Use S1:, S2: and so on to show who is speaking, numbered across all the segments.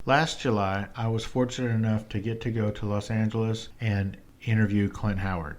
S1: Last July, I was fortunate enough to get to go to Los Angeles and interview Clint Howard.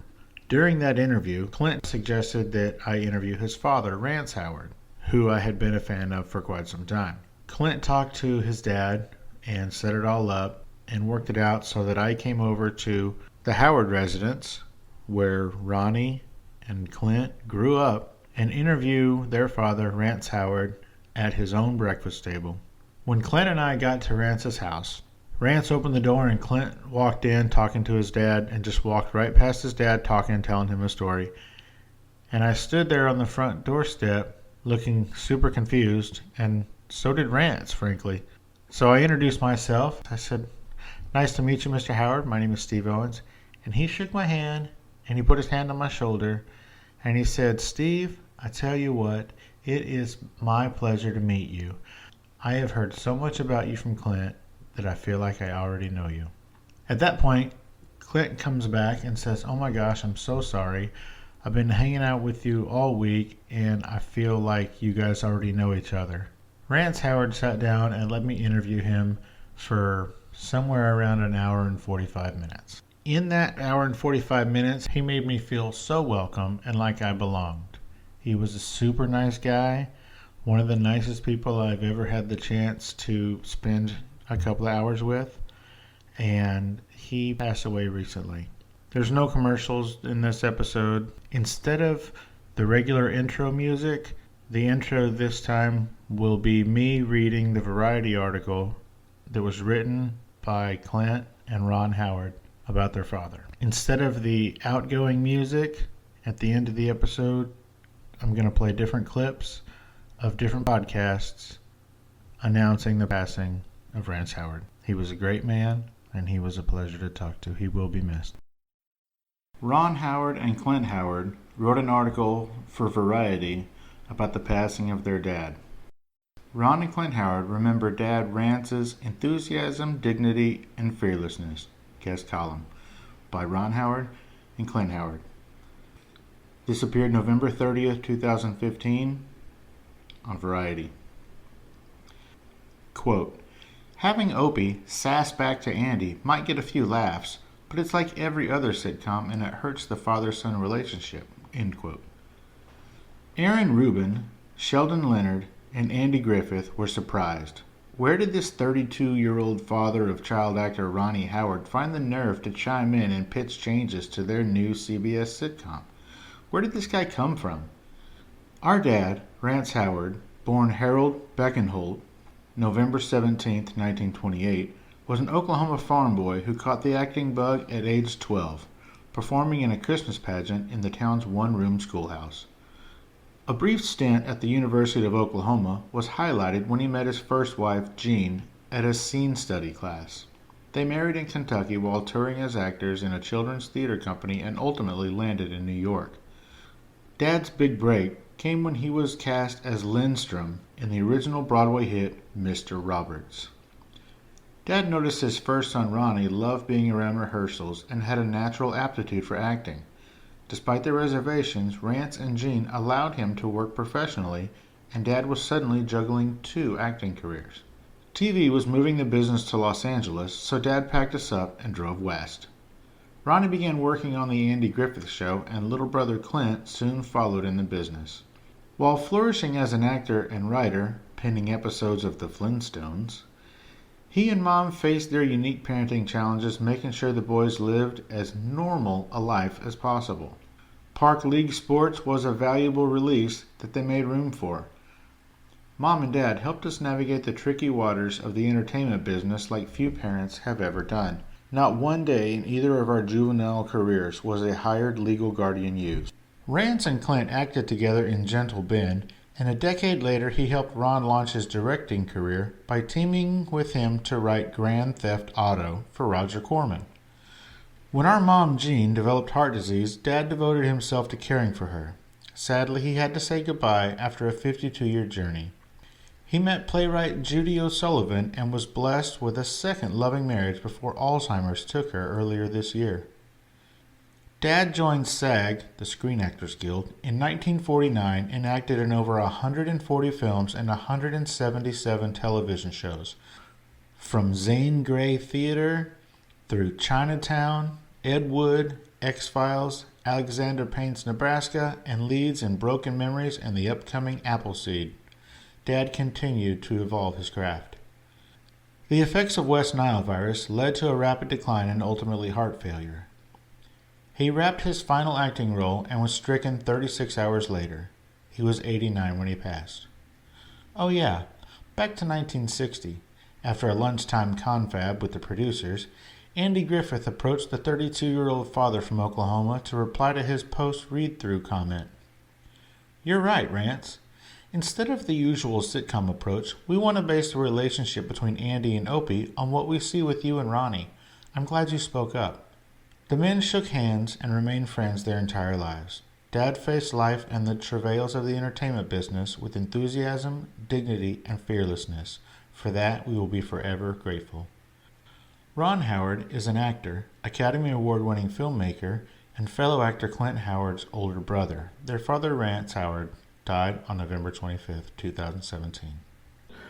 S1: During that interview, Clint suggested that I interview his father, Rance Howard, who I had been a fan of for quite some time. Clint talked to his dad and set it all up and worked it out so that I came over to the Howard residence where Ronnie and Clint grew up and interview their father, Rance Howard, at his own breakfast table. When Clint and I got to Rance's house, Rance opened the door and Clint walked in talking to his dad and just walked right past his dad talking and telling him a story. And I stood there on the front doorstep looking super confused, and so did Rance, frankly. So I introduced myself. I said, "Nice to meet you, Mr. Howard. My name is Steve Owens." And he shook my hand and he put his hand on my shoulder and he said, "Steve, I tell you what, it is my pleasure to meet you. I have heard so much about you from Clint that I feel like I already know you." At that point, Clint comes back and says, "Oh my gosh, I'm so sorry. I've been hanging out with you all week and I feel like you guys already know each other." Rance Howard sat down and let me interview him for somewhere around an hour and 45 minutes. In that hour and 45 minutes, he made me feel so welcome and like I belonged. He was a super nice guy. One of the nicest people I've ever had the chance to spend a couple of hours with, and he passed away recently. There's no commercials in this episode. Instead of the regular intro music, the intro this time will be me reading the Variety article that was written by Clint and Ron Howard about their father. Instead of the outgoing music at the end of the episode, I'm going to play different clips of different podcasts announcing the passing of Rance Howard. He was a great man, and he was a pleasure to talk to. He will be missed. Ron Howard and Clint Howard wrote an article for Variety about the passing of their dad. Ron and Clint Howard remember Dad Rance's enthusiasm, dignity, and fearlessness. Guest column by Ron Howard and Clint Howard. This appeared November 30th, 2015 on Variety. Quote, "Having Opie sass back to Andy might get a few laughs, but it's like every other sitcom and it hurts the father-son relationship." End quote. Aaron Rubin, Sheldon Leonard, and Andy Griffith were surprised. Where did this 32-year-old father of child actor Ronnie Howard find the nerve to chime in and pitch changes to their new CBS sitcom? Where did this guy come from? Our dad, Rance Howard, born Harold Beckenholt, November 17, 1928, was an Oklahoma farm boy who caught the acting bug at age 12, performing in a Christmas pageant in the town's one-room schoolhouse. A brief stint at the University of Oklahoma was highlighted when he met his first wife, Jean, at a scene study class. They married in Kentucky while touring as actors in a children's theater company and ultimately landed in New York. Dad's big break came when he was cast as Lindstrom in the original Broadway hit Mr. Roberts. Dad noticed his first son Ronnie loved being around rehearsals and had a natural aptitude for acting. Despite their reservations, Rance and Jean allowed him to work professionally, and Dad was suddenly juggling 2 acting careers. TV was moving the business to Los Angeles, so Dad packed us up and drove west. Ronnie began working on the Andy Griffith Show, and little brother Clint soon followed in the business. While flourishing as an actor and writer, penning episodes of The Flintstones, he and Mom faced their unique parenting challenges, making sure the boys lived as normal a life as possible. Park League sports was a valuable release that they made room for. Mom and Dad helped us navigate the tricky waters of the entertainment business like few parents have ever done. Not one day in either of our juvenile careers was a hired legal guardian used. Rance and Clint acted together in Gentle Ben, and a decade later he helped Ron launch his directing career by teaming with him to write Grand Theft Auto for Roger Corman. When our mom, Jean, developed heart disease, Dad devoted himself to caring for her. Sadly, he had to say goodbye after a 52-year journey. He met playwright Judy O'Sullivan and was blessed with a second loving marriage before Alzheimer's took her earlier this year. Dad joined SAG, the Screen Actors Guild, in 1949 and acted in over 140 films and 177 television shows. From Zane Grey Theater through Chinatown, Ed Wood, X-Files, Alexander Payne's Nebraska, and leads in Broken Memories and the upcoming Appleseed, Dad continued to evolve his craft. The effects of West Nile virus led to a rapid decline and ultimately heart failure. He wrapped his final acting role and was stricken 36 hours later. He was 89 when he passed. Oh yeah, back to 1960. After a lunchtime confab with the producers, Andy Griffith approached the 32-year-old father from Oklahoma to reply to his post-read-through comment. "You're right, Rance. Instead of the usual sitcom approach, we want to base the relationship between Andy and Opie on what we see with you and Ronnie. I'm glad you spoke up." The men shook hands and remained friends their entire lives. Dad faced life and the travails of the entertainment business with enthusiasm, dignity, and fearlessness. For that, we will be forever grateful. Ron Howard is an actor, Academy Award-winning filmmaker, and fellow actor Clint Howard's older brother. Their father, Rance Howard, died on November 25th, 2017.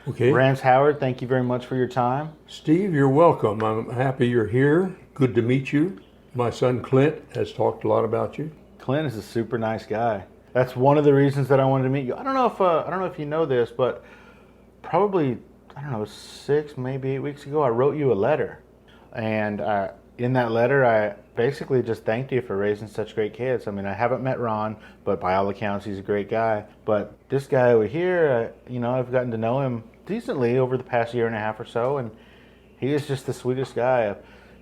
S2: Okay.
S1: Rance Howard, thank you very much for your time.
S2: Steve, you're welcome. I'm happy you're here. Good to meet you. My son Clint has talked a lot about you.
S1: Clint is a super nice guy. That's one of the reasons that I wanted to meet you. I don't know if you know this, but probably 6, maybe 8 weeks ago, I wrote you a letter, and in that letter, I basically just thanked you for raising such great kids. I mean, I haven't met Ron, but by all accounts, he's a great guy. But this guy over here, I've gotten to know him decently over the past year and a half or so, and he is just the sweetest guy.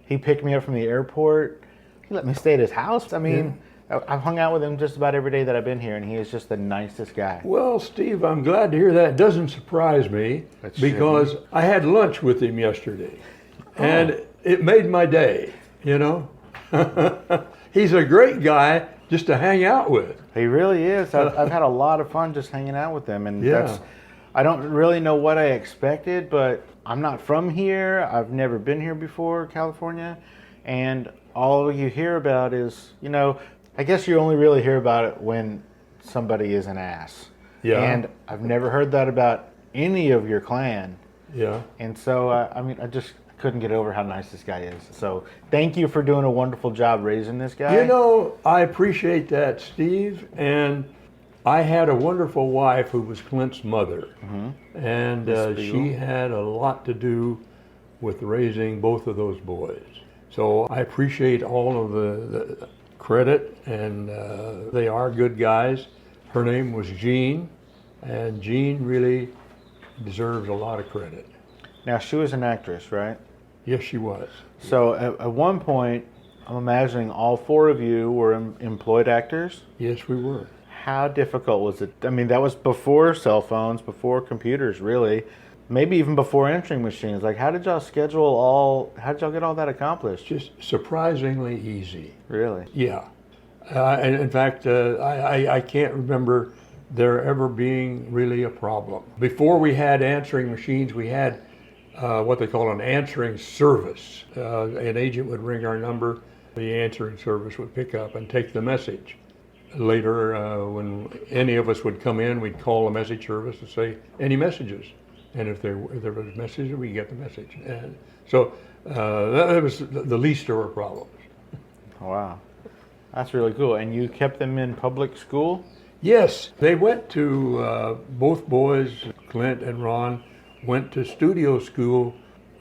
S1: He picked me up from the airport. He let me stay at his house. I mean, I've hung out with him just about every day that I've been here, and he is just the nicest guy.
S2: Well, Steve, I'm glad to hear that. It doesn't surprise me because I had lunch with him yesterday, and it made my day, He's a great guy just to hang out with.
S1: He really is. I've had a lot of fun just hanging out with him, and I don't really know what I expected, but I'm not from here. I've never been here before, California, and all you hear about is, I guess you only really hear about it when somebody is an ass. Yeah. And I've never heard that about any of your clan.
S2: Yeah.
S1: And so, I just couldn't get over how nice this guy is. So thank you for doing a wonderful job raising this guy.
S2: I appreciate that, Steve. And I had a wonderful wife who was Clint's mother. Mm-hmm. And she had a lot to do with raising both of those boys. So I appreciate all of the credit, and they are good guys. Her name was Jean, and Jean really deserves a lot of credit.
S1: Now, she was an actress, right?
S2: Yes, she was.
S1: So at one point, I'm imagining all 4 of you were employed actors?
S2: Yes, we were.
S1: How difficult was it? I mean, that was before cell phones, before computers, really. Maybe even before answering machines. Like, how did y'all get all that accomplished?
S2: Just surprisingly easy.
S1: Really?
S2: Yeah. And in fact, I can't remember there ever being really a problem. Before we had answering machines, we had what they call an answering service. An agent would ring our number, the answering service would pick up and take the message. Later, when any of us would come in, we'd call the message service and say, "Any messages?" And if there was a message, we get the message. And so that was the least of our problems.
S1: Wow. That's really cool. And you kept them in public school?
S2: Yes. They went to, both boys, Clint and Ron, went to studio school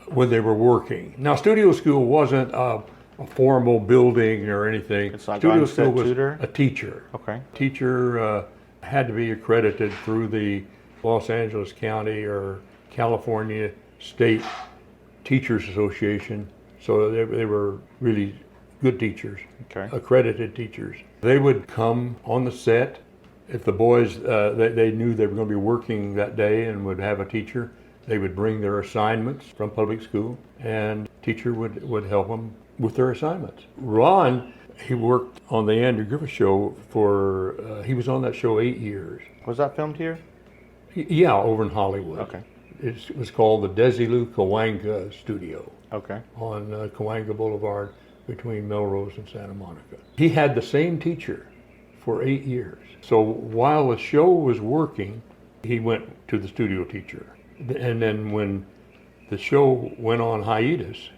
S2: when they were working. Now, studio school wasn't a formal building or anything.
S1: It's like
S2: studio school was
S1: tutor?
S2: a teacher.
S1: Okay.
S2: Teacher had to be accredited through the Los Angeles County or California State Teachers Association. So they were really good teachers, accredited teachers. They would come on the set. If the boys, they knew they were going to be working that day and would have a teacher, they would bring their assignments from public school, and teacher would help them with their assignments. Ron, he worked on the Andrew Griffith Show he was on that show 8 years.
S1: Was that filmed here?
S2: Yeah, over in Hollywood.
S1: Okay.
S2: It was called the Desilu Cahuenga Studio.
S1: Okay.
S2: On Cahuenga Boulevard between Melrose and Santa Monica. He had the same teacher for 8 years. So while the show was working, he went to the studio teacher. And then when the show went on hiatus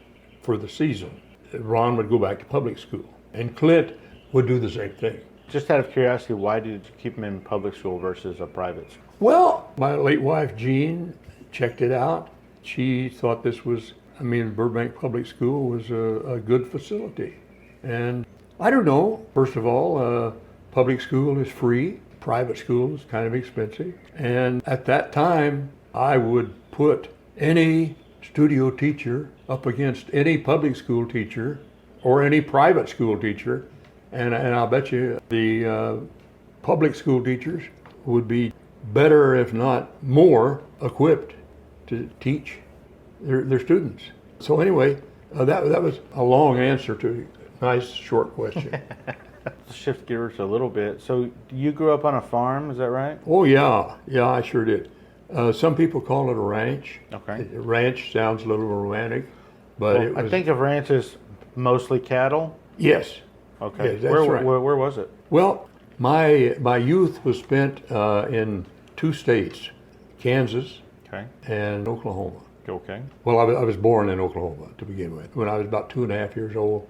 S2: for the season. Ron would go back to public school, and Clint would do the same thing.
S1: Just out of curiosity, why did you keep him in public school versus a private school?
S2: Well, my late wife, Jean, checked it out. She thought Burbank Public School was a good facility. And I don't know, first of all, public school is free, private school is kind of expensive. And at that time, I would put any studio teacher up against any public school teacher or any private school teacher. And I'll bet you the public school teachers would be better, if not more, equipped to teach their students. So anyway, that was a long answer to a nice short question.
S1: Let's shift gears a little bit. So you grew up on a farm, is that right?
S2: Oh yeah, I sure did. Some people call it a ranch.
S1: Okay.
S2: Ranch sounds a little romantic, but
S1: Well, I think of ranches mostly cattle.
S2: Yes.
S1: Okay.
S2: Yes, that's right.
S1: Where was it?
S2: Well, my youth was spent in two states, Kansas
S1: Okay.
S2: and Oklahoma.
S1: Okay.
S2: Well, I was born in Oklahoma to begin with. When I was about 2.5 years old,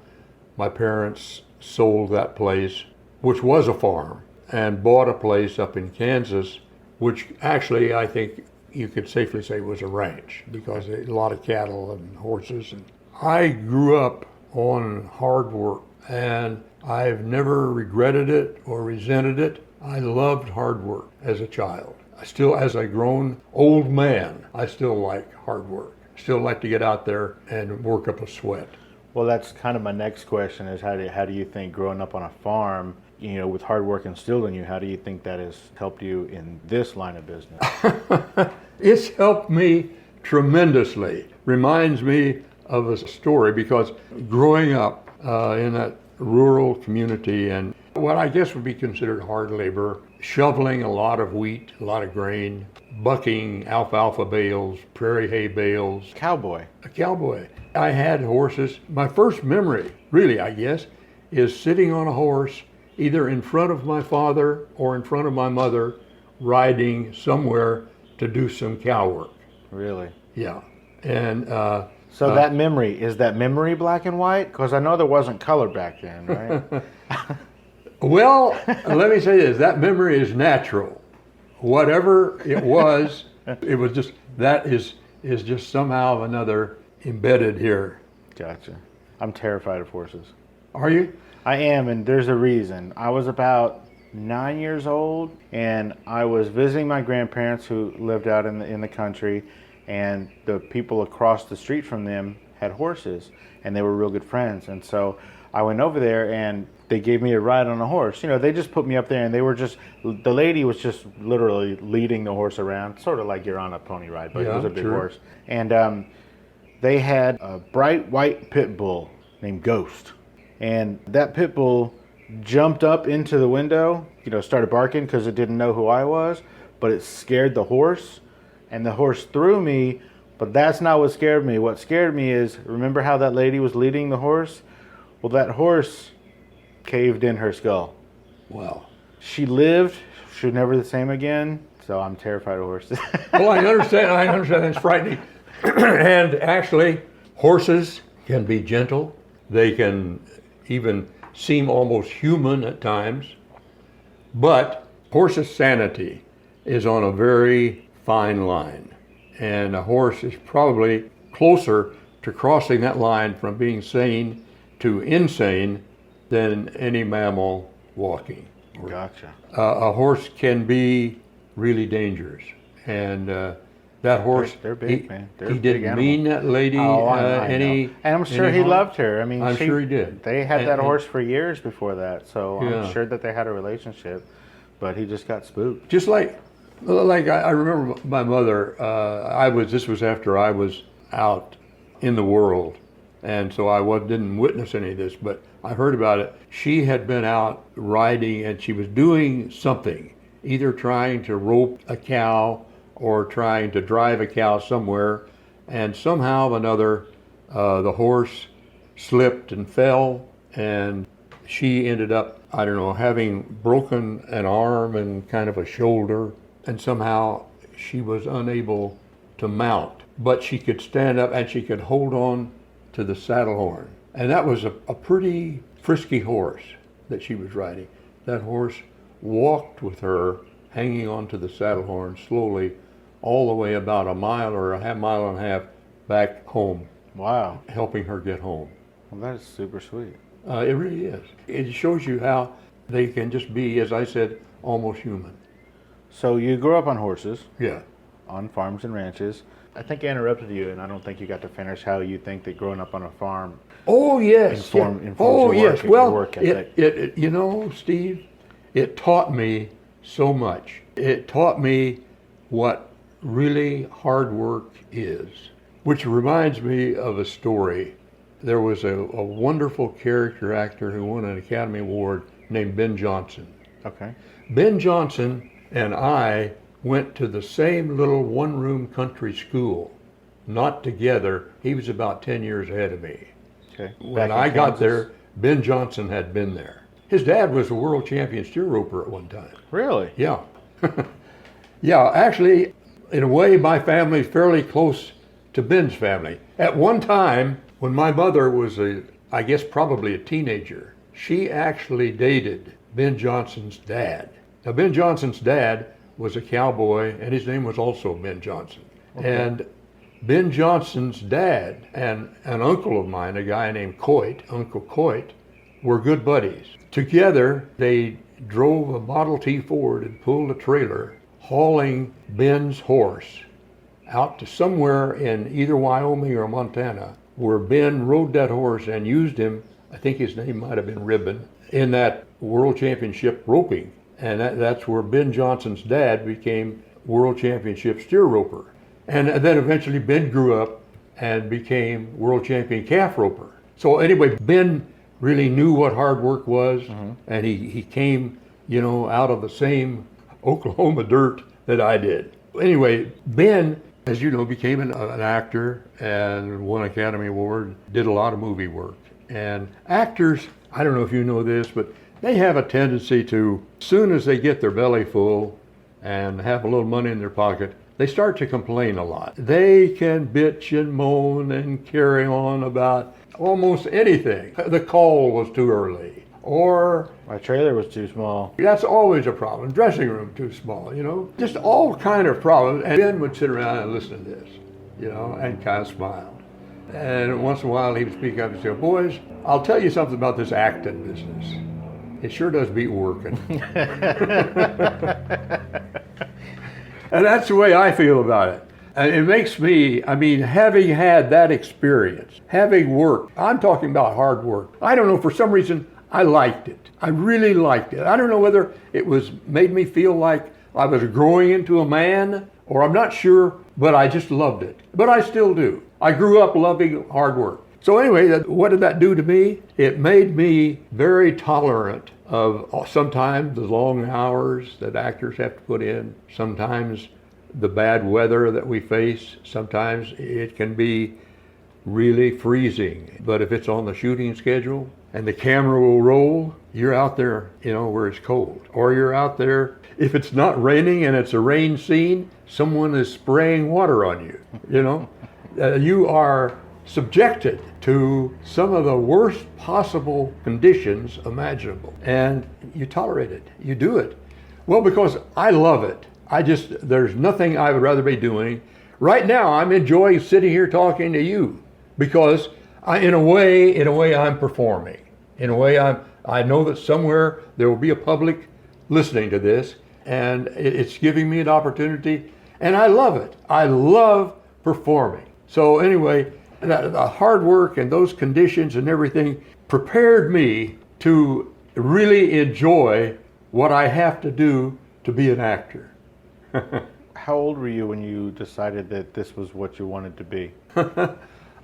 S2: my parents sold that place, which was a farm, and bought a place up in Kansas, which actually I think you could safely say was a ranch, because a lot of cattle and horses. And I grew up on hard work, and I've never regretted it or resented it. I loved hard work as a child. Still, as a grown old man, I still like hard work. Still like to get out there and work up a sweat.
S1: Well, that's kind of my next question is how do you think growing up on a farm, with hard work instilled in you, how do you think that has helped you in this line of business?
S2: It's helped me tremendously. Reminds me of a story, because growing up in that rural community and what I guess would be considered hard labor, shoveling a lot of wheat, a lot of grain, bucking alfalfa bales, prairie hay bales.
S1: Cowboy.
S2: A cowboy. I had horses. My first memory, really, I guess, is sitting on a horse, either in front of my father or in front of my mother, riding somewhere to do some cow work.
S1: Really?
S2: Yeah. And
S1: so that memory, is that memory black and white? Because I know there wasn't color back then, right?
S2: well, let me say this, that memory is natural. Whatever it was just, that is just somehow or another embedded here.
S1: Gotcha. I'm terrified of horses.
S2: Are you?
S1: I am, and there's a reason. I was about 9 years old, and I was visiting my grandparents who lived out in the country, and the people across the street from them had horses, and they were real good friends. And so I went over there, and they gave me a ride on a horse. They just put me up there, and the lady was just literally leading the horse around, sort of like you're on a pony ride, but it was a big horse. And they had a bright white pit bull named Ghost. And that pit bull jumped up into the window, started barking because it didn't know who I was, but it scared the horse, and the horse threw me, but that's not what scared me. What scared me is, remember how that lady was leading the horse? Well, that horse caved in her skull.
S2: Wow.
S1: She lived, she was never the same again, so I'm terrified of horses.
S2: Well, I understand, it's frightening. And actually, horses can be gentle. They can even seem almost human at times. But horse's sanity is on a very fine line. And a horse is probably closer to crossing that line from being sane to insane than any mammal walking.
S1: Gotcha.
S2: A horse can be really dangerous. And that horse,
S1: They're big, man. They're
S2: he
S1: a big
S2: didn't
S1: animal.
S2: mean that lady
S1: I
S2: any.
S1: know. And I'm sure
S2: any
S1: he
S2: harm.
S1: loved her. I mean,
S2: I'm sure he did.
S1: They had that
S2: And-
S1: horse for years before that, so
S2: Yeah.
S1: I'm sure that they had a relationship. But he just got spooked.
S2: Just like I remember my mother. This was after I was out in the world, and so didn't witness any of this, but I heard about it. She had been out riding, and she was doing something, either trying to rope a cow or trying to drive a cow somewhere, and somehow or another, the horse slipped and fell, and she ended up, I don't know, having broken an arm and kind of a shoulder, and somehow she was unable to mount. but she could stand up and she could hold on to the saddle horn. And that was a pretty frisky horse that she was riding. That horse walked with her, hanging onto the saddle horn slowly, all the way about a mile or a mile and a half back home.
S3: Wow.
S2: Helping her get home.
S3: Well, that is super sweet.
S2: It really is. It shows you how they can just be, as I said, almost human.
S3: So you grew up on horses,
S2: Yeah.
S3: on farms and ranches. I think I interrupted you, and I don't think you got to finish how you think that growing up on a farm
S2: Oh yes.
S3: informs
S2: oh
S3: your work,
S2: yes.
S3: your
S2: Well,
S3: work ethic.
S2: it you know, Steve, it taught me so much. It taught me what really hard work is, which reminds me of a story. There was a wonderful character actor who won an Academy Award named Ben Johnson.
S3: Okay.
S2: Ben Johnson and I went to the same little one-room country school, not together. He was about 10 years ahead of me.
S3: Okay.
S2: When I got there, Ben Johnson had been there. His dad was a world champion steer roper at one time.
S3: Really?
S2: Yeah. Yeah, actually, in a way, my family's fairly close to Ben's family. At one time, when my mother was I guess probably a teenager, she actually dated Ben Johnson's dad. Now, Ben Johnson's dad was a cowboy, and his name was also Ben Johnson.
S3: Okay.
S2: And Ben Johnson's dad and an uncle of mine, a guy named Coit, Uncle Coit, were good buddies. Together, they drove a Model T Ford and pulled a trailer hauling Ben's horse out to somewhere in either Wyoming or Montana, where Ben rode that horse and used him, I think his name might have been Ribbon, in that world championship roping. And that's where Ben Johnson's dad became world championship steer roper. And then eventually Ben grew up and became world champion calf roper. So anyway, Ben really knew what hard work was, and he came, out of the same Oklahoma dirt that I did. Anyway, Ben, as you know, became an actor and won Academy Award, did a lot of movie work. And actors, I don't know if you know this, but they have a tendency to, as soon as they get their belly full and have a little money in their pocket, they start to complain a lot. They can bitch and moan and carry on about almost anything. The call was too early, or
S3: My trailer was too small.
S2: that's always a problem. Dressing room too small, just all kind of problems. And Ben would sit around and listen to this, and kind of smile. And once in a while he would speak up and say, "Boys, I'll tell you something about this acting business. It sure does beat working." And that's the way I feel about it. And it makes me, having had that experience, having worked, I'm talking about hard work. I don't know, for some reason, I liked it. I really liked it. I don't know whether it made me feel like I was growing into a man, or I'm not sure, but I just loved it. But I still do. I grew up loving hard work. So anyway, what did that do to me? It made me very tolerant of sometimes the long hours that actors have to put in, sometimes the bad weather that we face. Sometimes it can be really freezing. But if it's on the shooting schedule and the camera will roll, you're out there, where it's cold. Or you're out there, if it's not raining and it's a rain scene, someone is spraying water on you, you are subjected to some of the worst possible conditions imaginable. And you tolerate it. You do it. Well, because I love it. There's nothing I would rather be doing. Right now, I'm enjoying sitting here talking to you because in a way, I'm performing. In a way, I know that somewhere there will be a public listening to this, and it's giving me an opportunity, and I love it. I love performing. So anyway, the hard work and those conditions and everything prepared me to really enjoy what I have to do to be an actor.
S3: How old were you when you decided that this was what you wanted to be?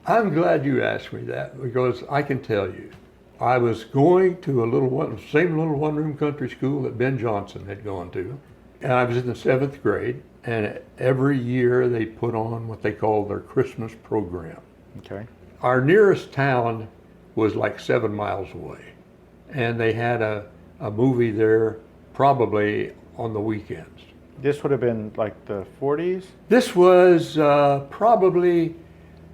S2: I'm glad you asked me that, because I can tell you, I was going to same little one-room country school that Ben Johnson had gone to, and I was in the 7th grade, and every year they put on what they called their Christmas program.
S3: Okay.
S2: Our nearest town was like 7 miles away, and they had a movie there probably on the weekends.
S3: This would have been like the 40s?
S2: This was probably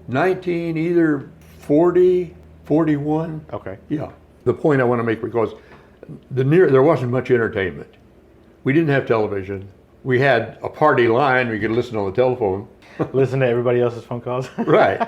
S2: either 40, 41.
S3: Okay.
S2: Yeah. The point I want to make, because there wasn't much entertainment. We didn't have television. We had a party line. We could listen on the telephone.
S3: Listen to everybody else's phone calls?
S2: Right.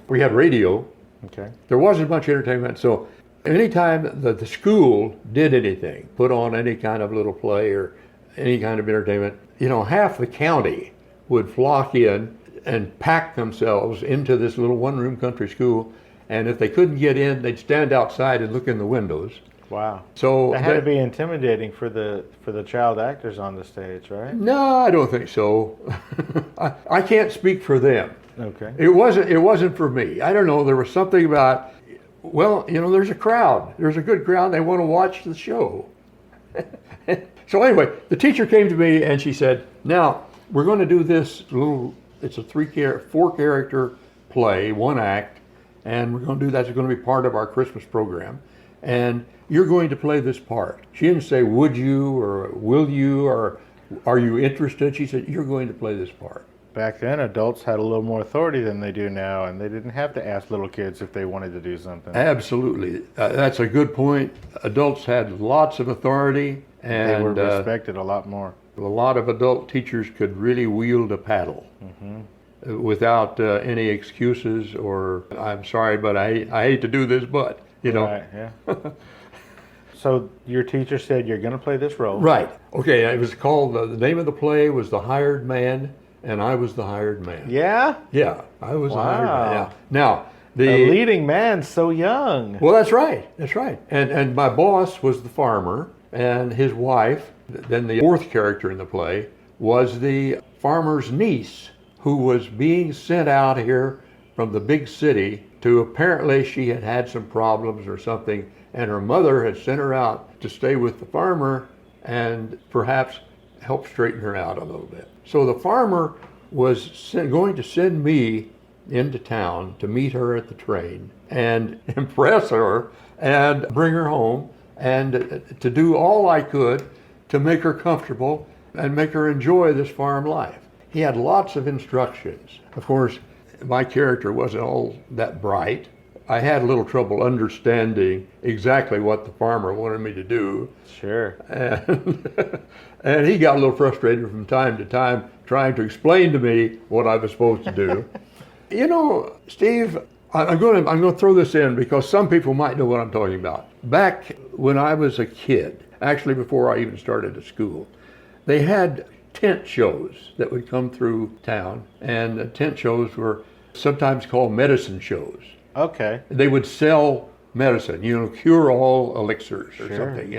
S2: We had radio.
S3: Okay.
S2: There wasn't much entertainment. So anytime that the school did anything, put on any kind of little play or any kind of entertainment, half the county would flock in and pack themselves into this little one-room country school. And if they couldn't get in, they'd stand outside and look in the windows.
S3: Wow.
S2: So
S3: that had to be intimidating for the child actors on the stage, right?
S2: No, I don't think so. I can't speak for them.
S3: Okay.
S2: It wasn't for me. I don't know. There was something about, there's a crowd. There's a good crowd. They want to watch the show. So anyway, the teacher came to me and she said, "Now we're going to do this little. It's a 4-character play, 1 act, and we're going to do that. It's going to be part of our Christmas program, and you're going to play this part." She didn't say, "Would you," or "Will you," or "Are you interested?" She said, "You're going to play this part."
S3: Back then, adults had a little more authority than they do now, and they didn't have to ask little kids if they wanted to do something.
S2: Absolutely. That's a good point. Adults had lots of authority, and
S3: They were respected a lot more.
S2: a lot of adult teachers could really wield a paddle without any excuses or, "I'm sorry, but I hate to do this, but,"
S3: Right, yeah. So your teacher said you're going to play this role.
S2: Right. Okay, it was called, the name of the play was The Hired Man, and I was the hired man.
S3: Yeah?
S2: Yeah, I was the hired man.
S3: Wow.
S2: Yeah. Now,
S3: A leading man so young.
S2: well, that's right. That's right. And my boss was the farmer, and his wife, then the 4th character in the play, was the farmer's niece, who was being sent out here from the big city to, apparently she had had some problems or something, and her mother had sent her out to stay with the farmer and perhaps help straighten her out a little bit. So the farmer was going to send me into town to meet her at the train and impress her and bring her home, and to do all I could to make her comfortable and make her enjoy this farm life. He had lots of instructions. Of course, my character wasn't all that bright. I had a little trouble understanding exactly what the farmer wanted me to do.
S3: Sure.
S2: And he got a little frustrated from time to time trying to explain to me what I was supposed to do. Steve, I'm going to throw this in because some people might know what I'm talking about. Back when I was a kid, actually before I even started at school, they had tent shows that would come through town, and the tent shows were sometimes called medicine shows.
S3: Okay.
S2: They would sell medicine, cure-all elixirs or something,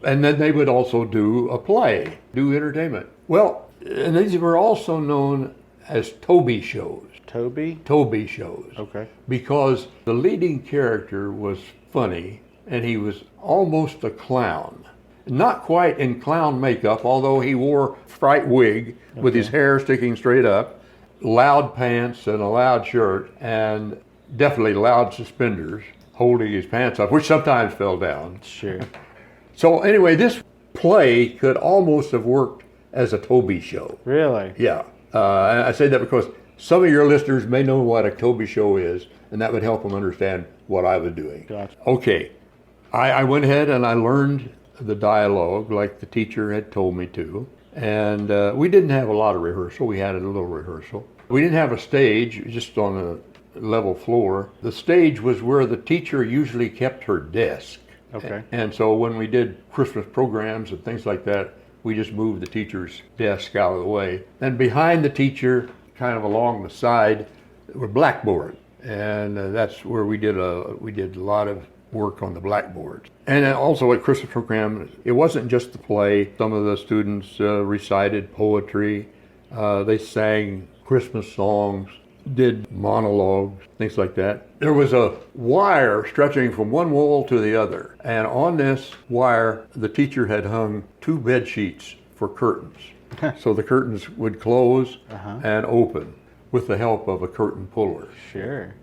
S2: And then they would also do a play, do entertainment. Well, and these were also known as Toby shows. Toby shows.
S3: Okay.
S2: Because the leading character was funny, and he was almost a clown. Not quite in clown makeup, although he wore a fright wig with his hair sticking straight up, loud pants and a loud shirt, and definitely loud suspenders, holding his pants up, which sometimes fell down.
S3: Sure.
S2: So anyway, this play could almost have worked as a Toby show.
S3: Really?
S2: Yeah. I say that because some of your listeners may know what a Toby show is, and that would help them understand what I was doing.
S3: Gotcha.
S2: Okay. I went ahead and I learned the dialogue like the teacher had told me to. And we didn't have a lot of rehearsal. We had a little rehearsal. We didn't have a stage, just on a level floor. The stage was where the teacher usually kept her desk.
S3: Okay.
S2: And so when we did Christmas programs and things like that, we just moved the teacher's desk out of the way. And behind the teacher, kind of along the side, were blackboard. And that's where we did a lot of work on the blackboard. And also at Christmas program, it wasn't just the play. Some of the students recited poetry. They sang Christmas songs, did monologues, things like that. There was a wire stretching from one wall to the other. And on this wire, the teacher had hung 2 bed sheets for curtains. So the curtains would close and open with the help of a curtain puller.
S3: Sure.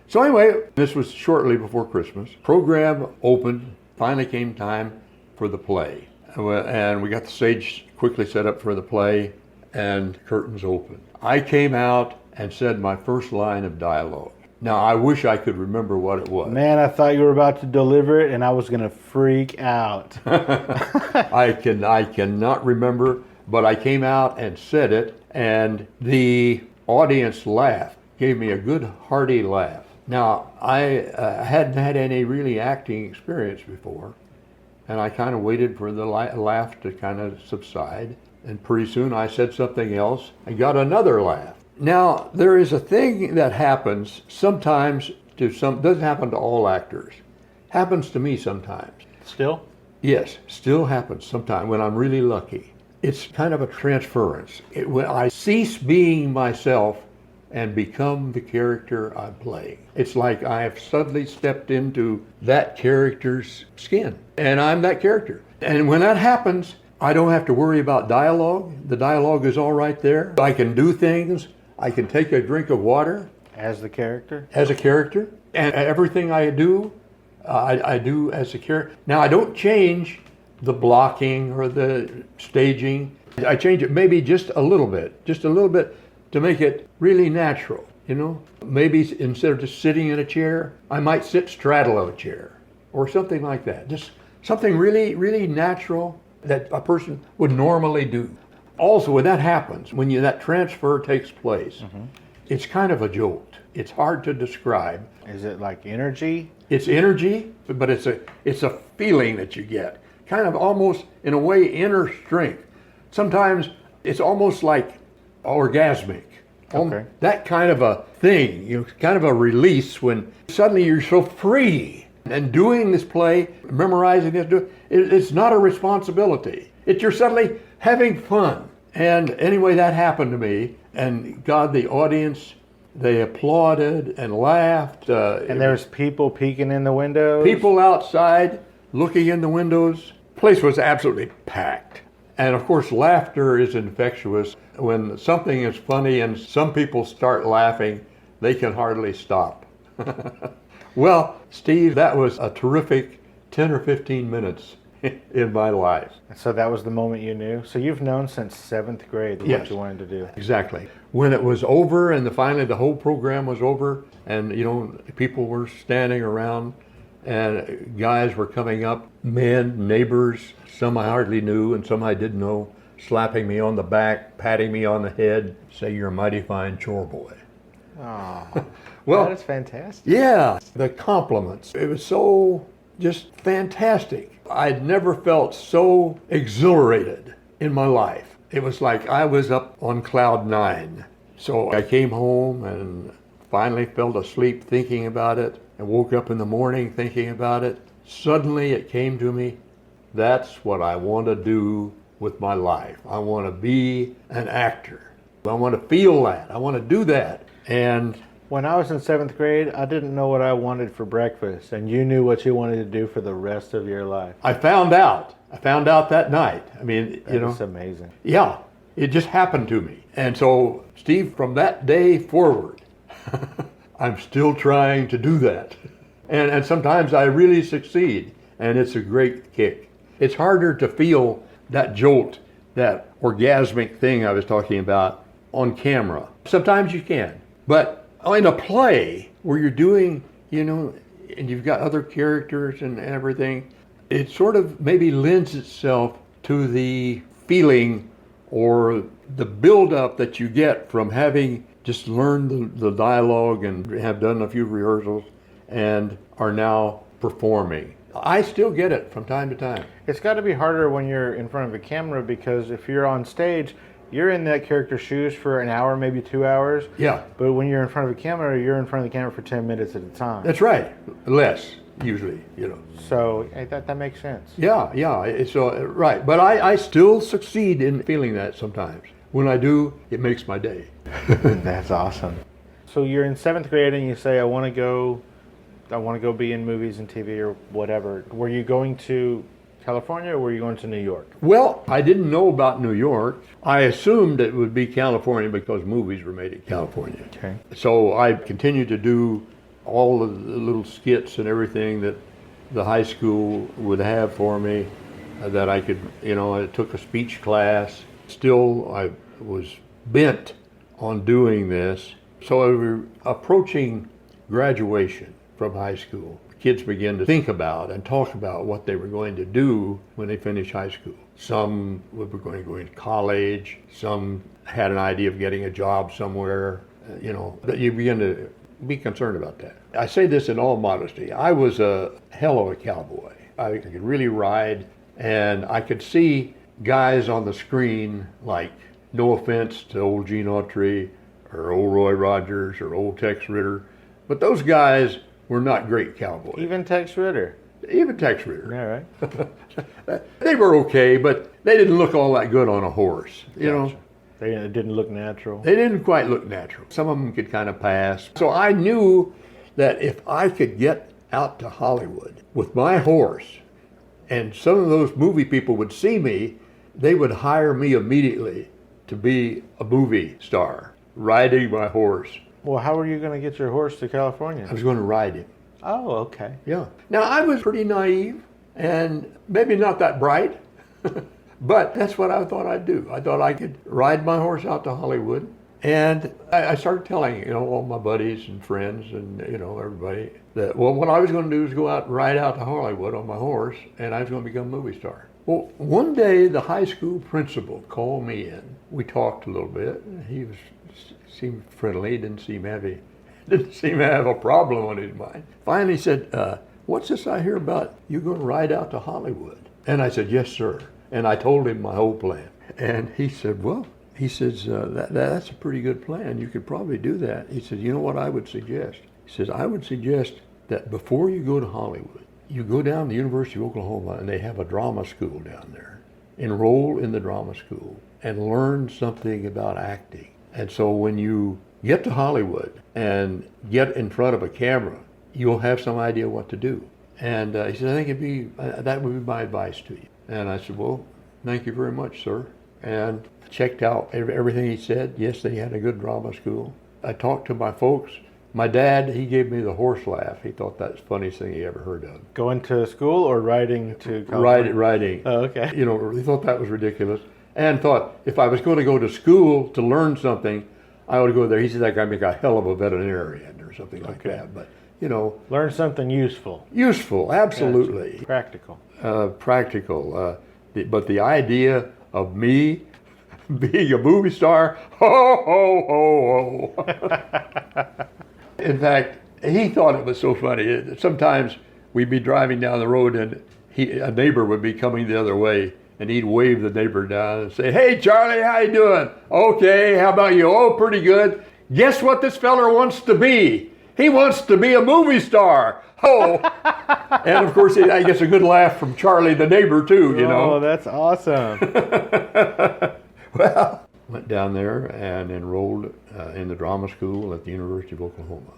S2: So anyway, this was shortly before Christmas. Program opened. Finally came time for the play. And we got the stage quickly set up for the play, and curtains open. I came out and said my first line of dialogue. Now, I wish I could remember what it was.
S3: Man, I thought you were about to deliver it, and I was going to freak out.
S2: I cannot remember, but I came out and said it, and the audience laughed, gave me a good hearty laugh. Now, I hadn't had any really acting experience before, and I kind of waited for the laugh to kind of subside, and pretty soon I said something else and got another laugh. Now, there is a thing that happens sometimes doesn't happen to all actors. Happens to me sometimes.
S3: Still?
S2: Yes, still happens sometimes when I'm really lucky. It's kind of a transference. When I cease being myself and become the character I'm playing. It's like I have suddenly stepped into that character's skin, and I'm that character. And when that happens, I don't have to worry about dialogue. The dialogue is all right there. I can do things. I can take a drink of water.
S3: As the character?
S2: As a character. And everything I do, I do as a character. Now, I don't change the blocking or the staging. I change it maybe just a little bit to make it really natural, you know? Maybe instead of just sitting in a chair, I might sit straddle of a chair or something like that. Just something really, really natural that a person would normally do. Also, when that happens, when that transfer takes place, it's kind of a jolt. It's hard to describe.
S3: Is it like energy?
S2: It's energy, but it's a feeling that you get. Kind of almost, in a way, inner strength. Sometimes it's almost like orgasmic.
S3: Okay.
S2: That kind of a thing, kind of a release when suddenly you're so free. And doing this play, memorizing it, it's not a responsibility. You're suddenly having fun. And anyway, that happened to me. And God, the audience, they applauded and laughed.
S3: And there's people peeking in the windows?
S2: People outside looking in the windows. The place was absolutely packed. And of course, laughter is infectious. When something is funny and some people start laughing, they can hardly stop. Well, Steve, that was a terrific 10 or 15 minutes in my life.
S3: So that was the moment you knew? So you've known since 7th grade
S2: Yes.
S3: what you wanted to do?
S2: Exactly. When it was over and finally the whole program was over and, people were standing around and guys were coming up, men, neighbors, some I hardly knew and some I didn't know, slapping me on the back, patting me on the head, say, "You're a mighty fine chore boy."
S3: Oh,
S2: Well,
S3: that is fantastic.
S2: yeah, the compliments. It was so just fantastic. I'd never felt so exhilarated in my life. It was like I was up on cloud 9. So I came home and finally fell asleep thinking about it and woke up in the morning thinking about it. Suddenly it came to me, that's what I want to do with my life. I want to be an actor. I want to feel that. I want to do that. And
S3: When I was in 7th grade, I didn't know what I wanted for breakfast, and you knew what you wanted to do for the rest of your life.
S2: I found out that night. I mean,
S3: That's amazing.
S2: yeah, it just happened to me. And so, Steve, from that day forward, I'm still trying to do that. And sometimes I really succeed, and it's a great kick. It's harder to feel that jolt, that orgasmic thing I was talking about on camera. Sometimes you can, but in a play where you're doing, and you've got other characters and everything, it sort of maybe lends itself to the feeling or the build-up that you get from having just learned the dialogue and have done a few rehearsals and are now performing. I still get it from time to time.
S3: It's got to be harder when you're in front of a camera, because if you're on stage, you're in that character's shoes for an hour, maybe 2 hours.
S2: Yeah.
S3: But when you're in front of a camera, you're in front of the camera for 10 minutes at a time.
S2: That's right. Less, usually,
S3: So that makes sense.
S2: Yeah, it's right. But I still succeed in feeling that sometimes. When I do, it makes my day.
S3: That's awesome. So you're in 7th grade and you say, I want to go be in movies and TV or whatever. Were you going to California or were you going to New York?
S2: Well, I didn't know about New York. I assumed it would be California because movies were made in California.
S3: Okay.
S2: So I continued to do all of the little skits and everything that the high school would have for me. that I could, I took a speech class. Still, I was bent on doing this. So we were approaching graduation from high school. Kids began to think about and talk about what they were going to do when they finished high school. Some were going to go into college. Some had an idea of getting a job somewhere. That you begin to be concerned about that. I say this in all modesty. I was a hell of a cowboy. I could really ride, and I could see guys on the screen, like, no offense to old Gene Autry or old Roy Rogers or old Tex Ritter, but those guys were not great cowboys.
S3: Even Tex Ritter.
S2: Even Tex Ritter.
S3: Yeah, right.
S2: They were okay, but they didn't look all that good on a horse,
S3: Gotcha. It didn't look natural.
S2: They didn't quite look natural. Some of them could kind of pass. So I knew that if I could get out to Hollywood with my horse, and some of those movie people would see me, they would hire me immediately to be a movie star, riding my horse.
S3: Well, how were you going to get your horse to California?
S2: I was going to ride him.
S3: Oh, okay.
S2: Yeah. Now, I was pretty naive and maybe not that bright, but that's what I thought I'd do. I thought I could ride my horse out to Hollywood. And I started telling, all my buddies and friends and, everybody that, well, what I was going to do is go out and ride out to Hollywood on my horse, and I was going to become a movie star. Well, one day the high school principal called me in. We talked a little bit. He seemed friendly. Didn't seem to have a problem on his mind. Finally said, what's this I hear about you going to ride out to Hollywood? And I said, yes, sir. And I told him my whole plan. And he said, well, he says, that's a pretty good plan. You could probably do that. He said, you know what I would suggest? He says, I would suggest that before you go to Hollywood, you go down to the University of Oklahoma, and they have a drama school down there. Enroll in the drama school and learn something about acting. And so when you get to Hollywood and get in front of a camera, you'll have some idea what to do. And he said, I think that would be my advice to you. And I said, well, thank you very much, sir. And checked out everything he said. Yes, they had a good drama school. I talked to my folks. My dad, he gave me the horse laugh. He thought that's the funniest thing he ever heard of.
S3: Going to school or riding to California?
S2: Riding.
S3: Oh, okay.
S2: He thought that was ridiculous. And thought if I was going to go to school to learn something, I ought to go there. He said I could make a hell of a veterinarian or something like that. But,
S3: learn something useful.
S2: Useful, absolutely.
S3: Gotcha. Practical.
S2: Practical. But the idea of me being a movie star, ho, ho, ho, ho. In fact, he thought it was so funny. Sometimes we'd be driving down the road and a neighbor would be coming the other way, and he'd wave the neighbor down and say, hey, Charlie, how you doing? Okay, how about you? Oh, pretty good. Guess what this feller wants to be? He wants to be a movie star. Oh. And of course, I guess a good laugh from Charlie, the neighbor, too,
S3: Oh, that's awesome.
S2: Well, went down there and enrolled in the drama school at the University of Oklahoma.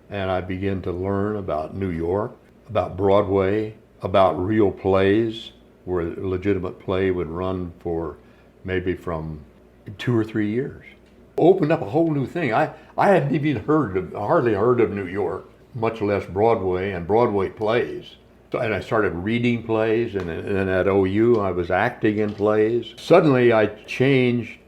S2: And I began to learn about New York, about Broadway, about real plays, where a legitimate play would run for maybe from 2 or 3 years. Opened up a whole new thing. I hadn't even hardly heard of New York, much less Broadway and Broadway plays. And I started reading plays, and then at OU I was acting in plays. Suddenly I changed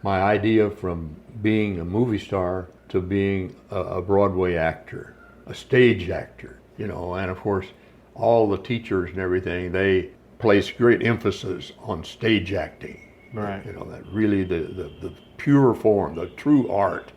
S2: my idea from being a movie star to being a Broadway actor, a stage actor, and of course all the teachers and everything, they placed great emphasis on stage acting.
S3: Right.
S2: That really the pure form, the true art,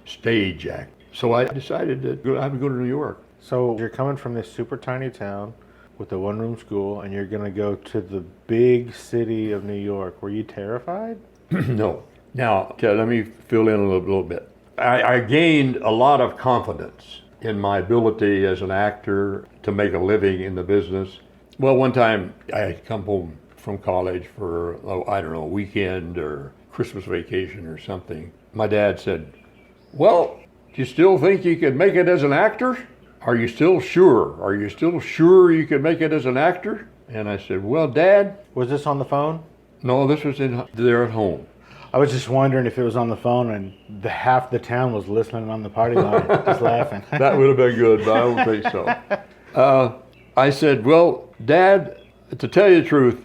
S2: stage act. So I decided that I would go to New York.
S3: So you're coming from this super tiny town with a one-room school, and you're going to go to the big city of New York. Were you terrified?
S2: No. Now, let me fill in a little bit. I gained a lot of confidence in my ability as an actor to make a living in the business. Well, one time I had come home from college for, a weekend or Christmas vacation or something. My dad said, well, do you still think you could make it as an actor? Are you still sure? Are you still sure you could make it as an actor? And I said, well, Dad.
S3: Was this on the phone?
S2: No, this was there at home.
S3: I was just wondering if it was on the phone and half the town was listening on the party line, just laughing.
S2: That would have been good, but I don't think so. I said, well, Dad, to tell you the truth,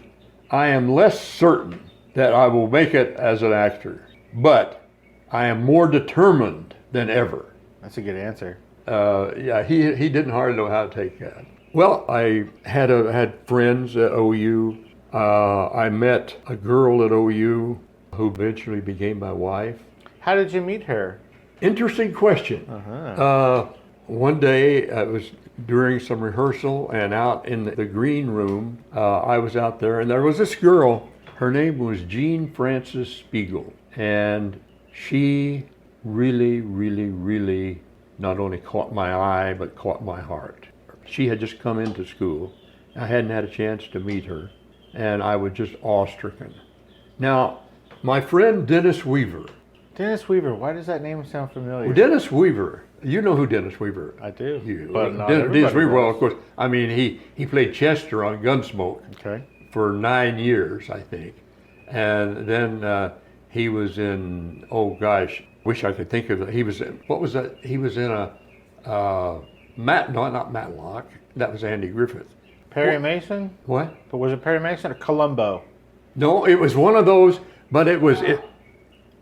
S2: I am less certain that I will make it as an actor, but I am more determined than ever.
S3: That's a good answer.
S2: Yeah, he didn't hardly know how to take that. Well, I had friends at OU. I met a girl at OU who eventually became my wife.
S3: How did you meet her?
S2: Interesting question. One day, it was during some rehearsal, and out in the green room, I was out there, and there was this girl. Her name was Jean Frances Spiegel, and she really, really, really not only caught my eye, but caught my heart. She had just come into school. I hadn't had a chance to meet her, and I was just awe-stricken. Now, my friend Dennis Weaver.
S3: Dennis Weaver, why does that name sound familiar?
S2: Well, Dennis Weaver, you know who Dennis Weaver is.
S3: I do.
S2: But Dennis Weaver, well, of course, I mean, he played Chester on Gunsmoke for 9 years, I think. And then he was in, oh gosh, wish I could think of it. He was in, what was that? He was in a, not Matlock, that was Andy Griffith.
S3: Perry Mason?
S2: What?
S3: But was it Perry Mason or Columbo?
S2: No, it was one of those, but it was,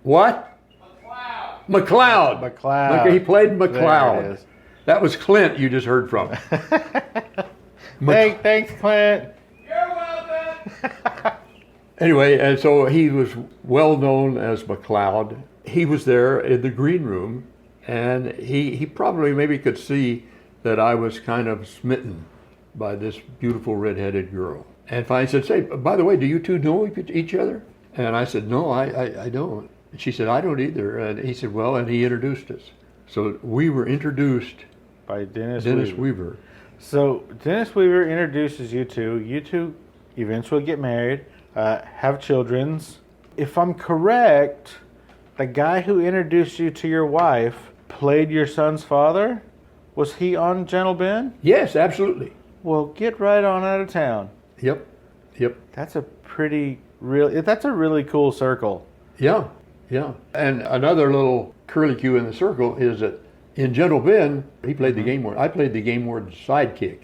S2: what? McLeod.
S3: McLeod.
S2: He played McLeod.
S3: There it is.
S2: That was Clint you just heard from.
S3: Thanks, Clint.
S4: You're welcome.
S2: Anyway, and so he was well known as McLeod. He was there in the green room, and he probably maybe could see that I was kind of smitten by this beautiful redheaded girl. And finally said, say, by the way, do you two know each other? And I said, no, I don't. And she said, I don't either. And he said, well, and he introduced us. So we were introduced
S3: by Dennis
S2: Weaver.
S3: So Dennis Weaver introduces you two. You two eventually get married, have children's. If I'm correct, the guy who introduced you to your wife played your son's father? Was he on Gentle Ben?
S2: Yes, absolutely.
S3: Well, get right on out of town.
S2: Yep.
S3: That's a really cool circle.
S2: Yeah. And another little curlicue in the circle is that in Gentle Ben, he played the game warden. I played the game warden's sidekick.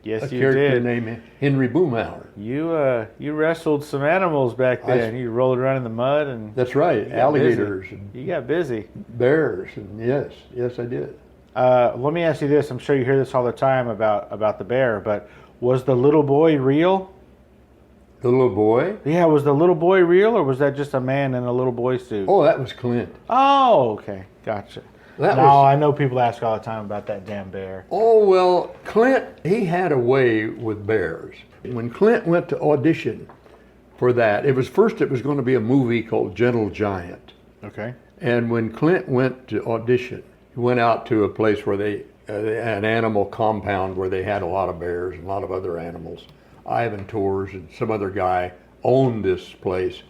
S3: Yes,
S2: a
S3: you
S2: character
S3: did.
S2: named Henry Boomhauer.
S3: You wrestled some animals back then. You rolled around in the mud and.
S2: That's right, alligators and
S3: you got busy.
S2: bears, and yes, I did.
S3: Let me ask you this. I'm sure you hear this all the time about the bear, but was the little boy real?
S2: The little boy?
S3: Yeah, was the little boy real, or was that just a man in a little boy suit?
S2: Oh, that was Clint.
S3: Oh, okay, gotcha. I know people ask all the time about that damn bear.
S2: Oh, well, Clint, he had a way with bears. When Clint went to audition for that, it was going to be a movie called Gentle Giant.
S3: Okay.
S2: And when Clint went to audition, he went out to a place where an animal compound where they had a lot of bears and a lot of other animals. Ivan Tors and some other guy owned this place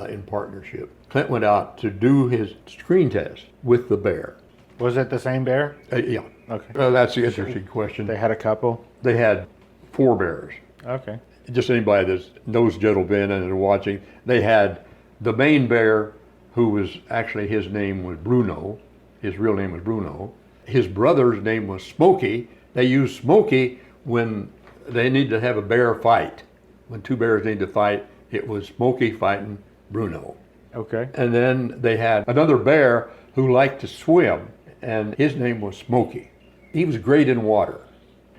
S2: in partnership. Clint went out to do his screen test with the bear.
S3: Was it the same bear?
S2: Yeah.
S3: Okay.
S2: That's the interesting question.
S3: They had a couple?
S2: They had 4 bears.
S3: Okay.
S2: Just anybody that knows Gentle Ben and is watching, they had the main bear, who was actually, his name was Bruno. His real name was Bruno. His brother's name was Smokey. They used Smokey when they need to have a bear fight. When 2 bears need to fight, it was Smokey fighting Bruno.
S3: Okay.
S2: And then they had another bear who liked to swim, and his name was Smokey. He was great in water.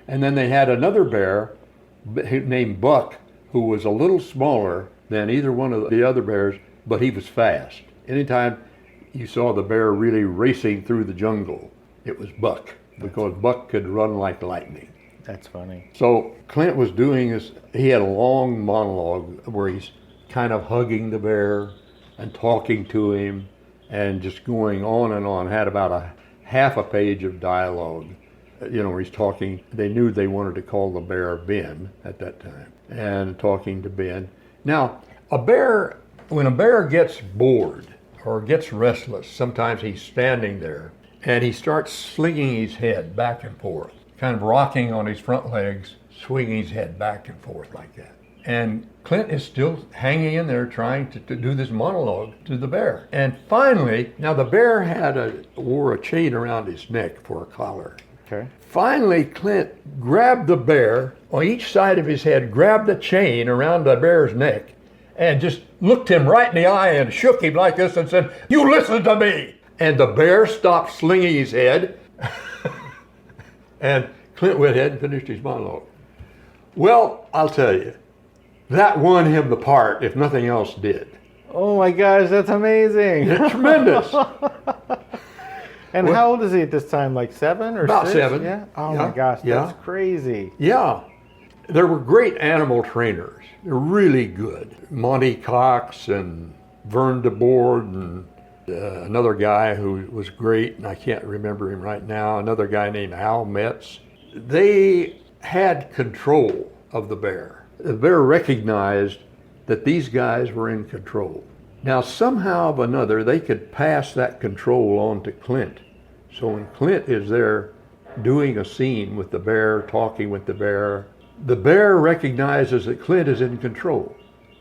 S2: And then they had another bear named Buck, who was a little smaller than either one of the other bears, but he was fast. Anytime you saw the bear really racing through the jungle, it was Buck, because Buck could run like lightning.
S3: That's funny.
S2: So Clint was doing this, he had a long monologue where he's kind of hugging the bear and talking to him and just going on and on, had about a half a page of dialogue. Where he's talking, they knew they wanted to call the bear Ben at that time, and talking to Ben. Now, when a bear gets bored or gets restless, sometimes he's standing there and he starts slinging his head back and forth, kind of rocking on his front legs, swinging his head back and forth like that. And Clint is still hanging in there trying to do this monologue to the bear. And finally, now the bear wore a chain around his neck for a collar.
S3: Okay.
S2: Finally, Clint grabbed the bear on each side of his head, grabbed the chain around the bear's neck, and just looked him right in the eye and shook him like this and said, "You listen to me." And the bear stopped slinging his head. And Clint went ahead and finished his monologue. Well, I'll tell you, that won him the part, if nothing else did.
S3: Oh my gosh, that's amazing.
S2: It's tremendous.
S3: And how old is he at this time? Like 7 or
S2: About
S3: 6?
S2: 7.
S3: Yeah. Oh
S2: Yeah.
S3: my gosh,
S2: Yeah.
S3: that's crazy.
S2: Yeah. There were great animal trainers. They're really good. Monty Cox and Vern DeBoard and another guy who was great, and I can't remember him right now, another guy named Al Metz. They had control of the bear. The bear recognized that these guys were in control. Now, somehow or another, they could pass that control on to Clint. So when Clint is there doing a scene with the bear, talking with the bear recognizes that Clint is in control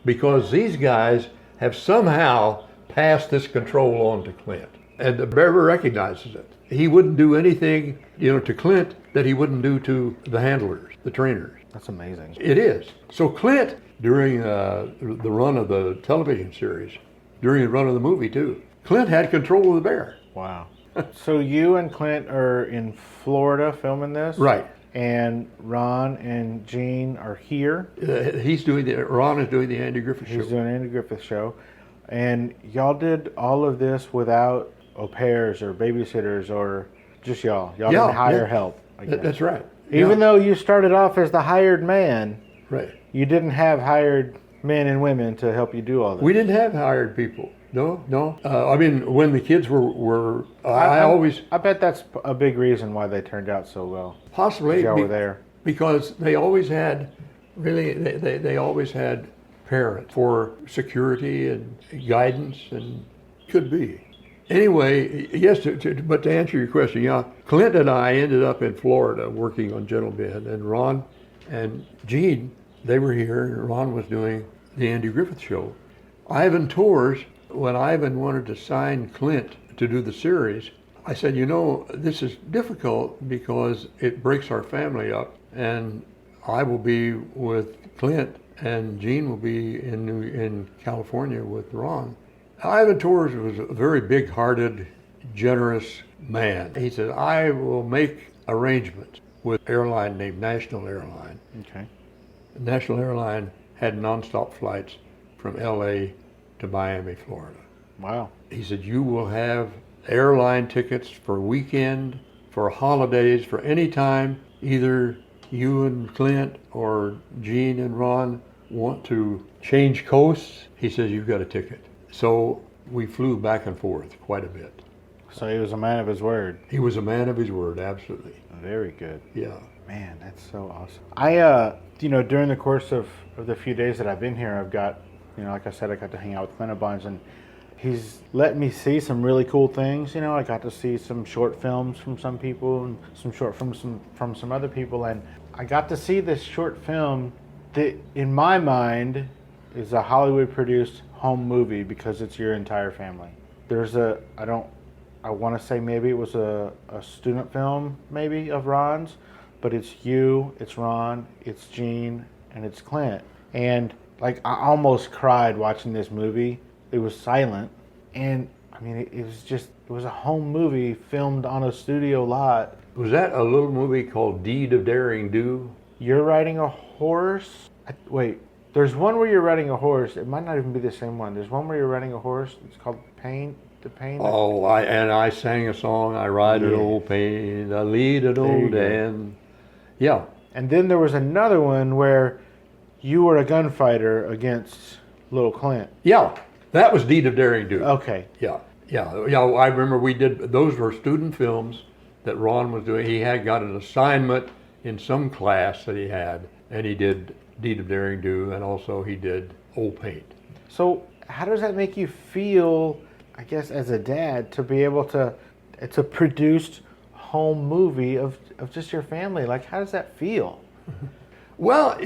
S2: because these guys have somehow passed this control on to Clint. And the bear recognizes it. He wouldn't do anything, to Clint that he wouldn't do to the handlers, the trainers.
S3: That's amazing.
S2: It is. So Clint, during the run of the television series, during the run of the movie too, Clint had control of the bear.
S3: Wow. So you and Clint are in Florida filming this?
S2: Right.
S3: And Ron and Gene are here.
S2: Ron is doing the Andy Griffith Show.
S3: He's doing Andy Griffith Show. And y'all did all of this without au pairs or babysitters or just y'all? Y'all didn't hire help?
S2: That's right.
S3: Even though you started off as the hired man,
S2: right,
S3: you didn't have hired men and women to help you do all this.
S2: We didn't have hired people. No. I mean, when the kids were I
S3: bet that's a big reason why they turned out so well.
S2: Possibly.
S3: Y'all were there.
S2: Because they always had, they always had parents for security and guidance, and could be. Anyway, yes, but to answer your question, yeah, Clint and I ended up in Florida working on Gentle Ben, and Ron and Gene, they were here, and Ron was doing the Andy Griffith Show. Ivan Tours, when Ivan wanted to sign Clint to do the series, I said, this is difficult because it breaks our family up, and I will be with Clint, and Gene will be in California with Ron. Ivan Tours was a very big-hearted, generous man. He said, I will make arrangements with an airline named National Airline.
S3: Okay.
S2: National Airline had nonstop flights from LA to Miami, Florida.
S3: Wow.
S2: He said, you will have airline tickets for weekend, for holidays, for any time, either you and Clint or Gene and Ron want to change coasts. He says, you've got a ticket. So we flew back and forth quite a bit.
S3: So he was a man of his word.
S2: He was a man of his word, absolutely.
S3: Very good.
S2: Yeah.
S3: Man, that's so awesome. I, during the course of the few days that I've been here, I've got, like I said, I got to hang out with Clint a bunch, and he's let me see some really cool things. I got to see some short films from some people and some short films from some other people, and I got to see this short film that, in my mind, is a Hollywood-produced home movie because it's your entire family. There's I want to say maybe it was a student film, maybe, of Ron's, but it's you, it's Ron, it's Gene, and it's Clint. And I almost cried watching this movie. It was silent, and I mean, it was a home movie filmed on a studio lot.
S2: Was that a little movie called Deed of Daring Do?
S3: You're riding a horse? Wait, there's one where you're riding a horse. It might not even be the same one. There's one where you're riding a horse. It's called Pain. The Pain.
S2: Oh, I sang a song. I ride an old pain, I lead an old Dan. Yeah.
S3: And then there was another one where you were a gunfighter against little Clint.
S2: Yeah, that was Deed of Daring Do.
S3: Okay.
S2: Yeah. I remember we did. Those were student films that Ron was doing. He had got an assignment in some class that he had, and he did Deed of Daring Do, and also he did Old Paint.
S3: So how does that make you feel, I guess, as a dad, to be able to, it's a produced home movie of just your family? How does that feel?
S2: Well,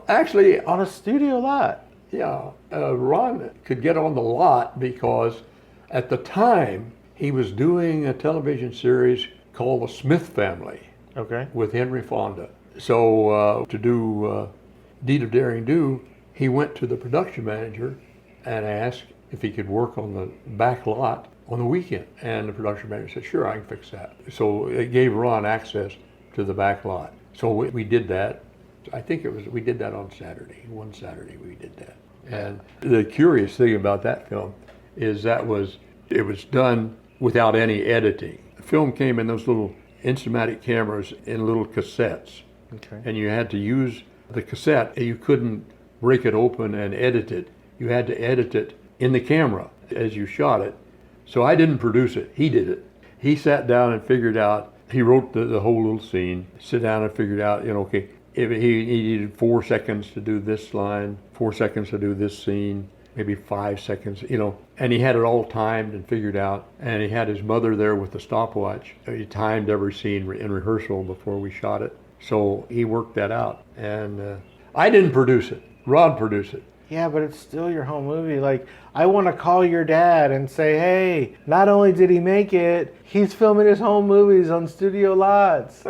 S2: actually,
S3: On a studio lot.
S2: yeah, Ron could get on the lot because at the time he was doing a television series called The Smith Family.
S3: Okay.
S2: With Henry Fonda. So to do Deed of Daring Do, he went to the production manager and asked if he could work on the back lot on the weekend. And the production manager said, sure, I can fix that. So it gave Ron access to the back lot. So we did that. I think we did that on Saturday. One Saturday we did that. And the curious thing about that film is it was done without any editing. The film came in those little Instamatic cameras in little cassettes.
S3: Okay.
S2: And you had to use the cassette. You couldn't break it open and edit it. You had to edit it in the camera as you shot it. So I didn't produce it. He did it. He sat down and figured out, he wrote the whole little scene, sit down and figured out, okay, if he needed 4 seconds to do this line, 4 seconds to do this scene, maybe 5 seconds, and he had it all timed and figured out. And he had his mother there with the stopwatch. He timed every scene in rehearsal before we shot it. So he worked that out. And I didn't produce it. Rod produced it.
S3: Yeah, but it's still your home movie. Like, I want to call your dad and say, hey, not only did he make it, he's filming his home movies on studio lots.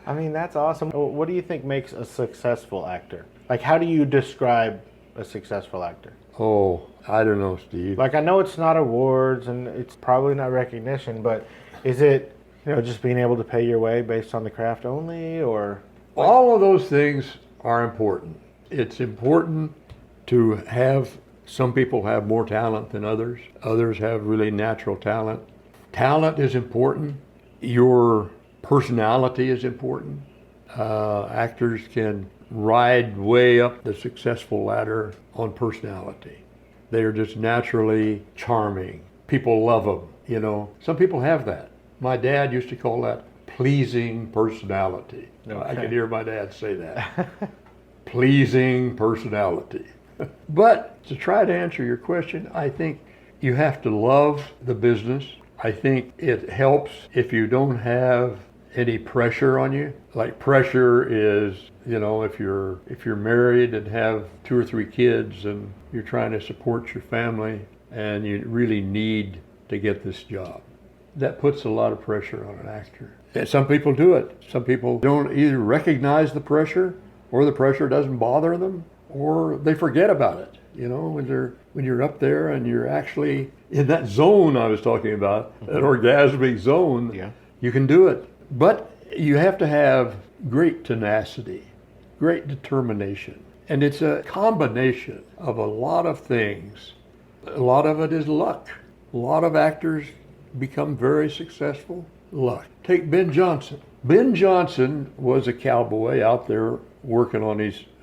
S3: I mean, that's awesome. What do you think makes a successful actor? Like, how do you describe a successful actor?
S2: Oh, I don't know, Steve.
S3: Like, I know it's not awards and it's probably not recognition, but is it, just being able to pay your way based on the craft only, or?
S2: All of those things are important. It's important to have, some people have more talent than others. Others have really natural talent. Talent is important. Your personality is important. Actors can ride way up the successful ladder on personality. They are just naturally charming. People love them, Some people have that. My dad used to call that pleasing personality.
S3: Okay.
S2: I can hear my dad say that. Pleasing personality. But to try to answer your question, I think you have to love the business. I think it helps if you don't have any pressure on you. Like, pressure is, if you're married and have 2 or 3 kids and you're trying to support your family and you really need to get this job. That puts a lot of pressure on an actor. And some people do it. Some people don't either recognize the pressure, or the pressure doesn't bother them, or they forget about it. When you're up there and you're actually in that zone I was talking about, that orgasmic zone,
S3: Yeah.
S2: You can do it. But you have to have great tenacity, great determination. And it's a combination of a lot of things. A lot of it is luck. A lot of actors become very successful. Luck. Take Ben Johnson. Ben Johnson was a cowboy out there working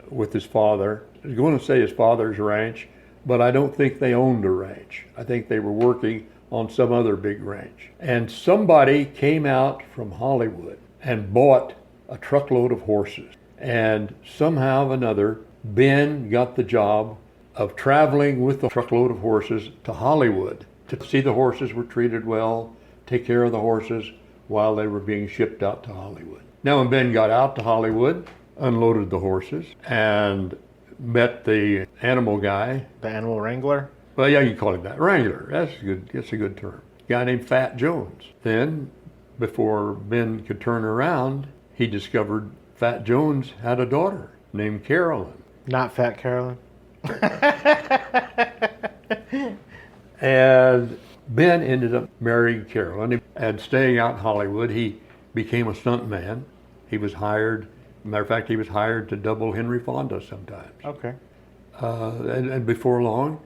S2: with his father. I was going to say his father's ranch, but I don't think they owned a ranch. I think they were working on some other big ranch. And somebody came out from Hollywood and bought a truckload of horses. And somehow or another, Ben got the job of traveling with the truckload of horses to Hollywood to see the horses were treated well, take care of the horses while they were being shipped out to Hollywood. Now, when Ben got out to Hollywood, unloaded the horses, and met the animal guy.
S3: The animal wrangler?
S2: Well, yeah, you call him that. Wrangler. That's good. That's a good term. A guy named Fat Jones. Then, before Ben could turn around, he discovered Fat Jones had a daughter named Carolyn.
S3: Not Fat Carolyn?
S2: And Ben ended up marrying Carolyn and staying out in Hollywood. He became a stuntman. He was hired. Matter of fact, he was hired to double Henry Fonda sometimes.
S3: Okay.
S2: And before long,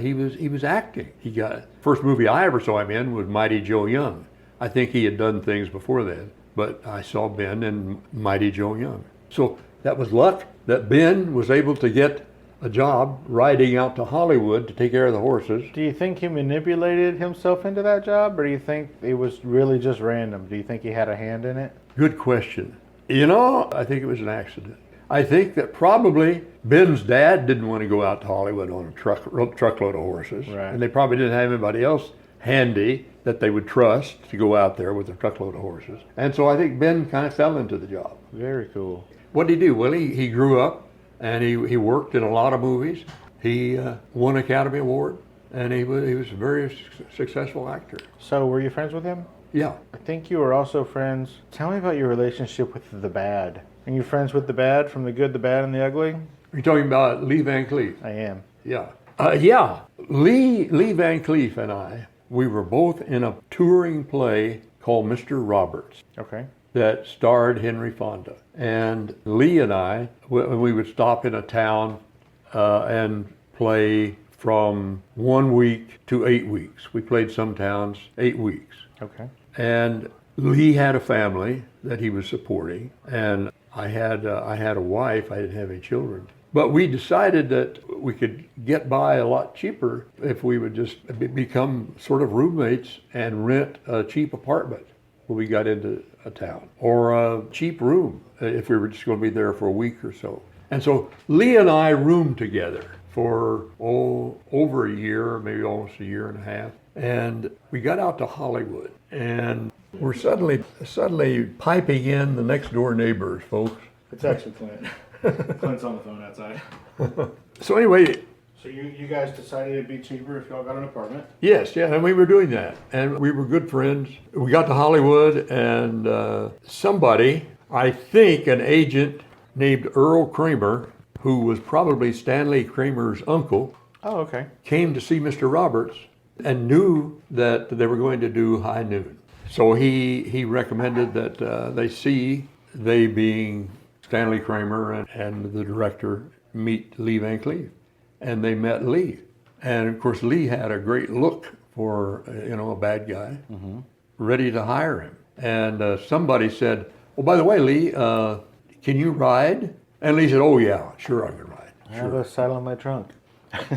S2: he was acting. He got first movie I ever saw him in was Mighty Joe Young. I think he had done things before then, but I saw Ben in Mighty Joe Young. So that was luck that Ben was able to get a job riding out to Hollywood to take care of the horses.
S3: Do you think he manipulated himself into that job, or do you think it was really just random? Do you think he had a hand in it?
S2: Good question. I think it was an accident. I think that probably Ben's dad didn't want to go out to Hollywood on a truckload of horses.
S3: Right.
S2: And they probably didn't have anybody else handy that they would trust to go out there with a truckload of horses. And so I think Ben kind of fell into the job.
S3: Very cool.
S2: What did he do? Well, he grew up and he worked in a lot of movies. He won an Academy Award, and he was a very successful actor.
S3: So were you friends with him?
S2: Yeah.
S3: I think you were also friends. Tell me about your relationship with the Bad. Are you friends with the Bad from The Good, the Bad, and the Ugly?
S2: Are you talking about Lee Van Cleef?
S3: I am.
S2: Yeah. Yeah. Lee Van Cleef and I, we were both in a touring play called Mr. Roberts
S3: Okay.
S2: that starred Henry Fonda. And Lee and I, we would stop in a town and play from 1 week to 8 weeks. We played some towns 8 weeks.
S3: Okay.
S2: And Lee had a family that he was supporting, and I had a wife. I didn't have any children. But we decided that we could get by a lot cheaper if we would just become sort of roommates and rent a cheap apartment when we got into a town, or a cheap room if we were just going to be there for a week or so. And so Lee and I roomed together for over a year, maybe almost a year and a half. And we got out to Hollywood, and we're suddenly piping in the next door neighbors, folks.
S1: It's actually Clint. Clint's on the phone outside.
S2: So anyway,
S1: So you guys decided it'd be cheaper if y'all got an apartment?
S2: yes, yeah, and we were doing that, and we were good friends. We got to Hollywood, and somebody, I think an agent named Earl Kramer, who was probably Stanley Kramer's uncle,
S3: Oh, okay.
S2: came to see Mr. Roberts and knew that they were going to do High Noon. So he recommended that they being Stanley Kramer and the director, meet Lee Van Cleef. And they met Lee. And of course, Lee had a great look for, a bad guy, ready to hire him. And somebody said, "Oh, by the way, Lee, can you ride?" And Lee said, "Oh, yeah, sure I can ride."
S3: I have a saddle in my trunk.
S2: At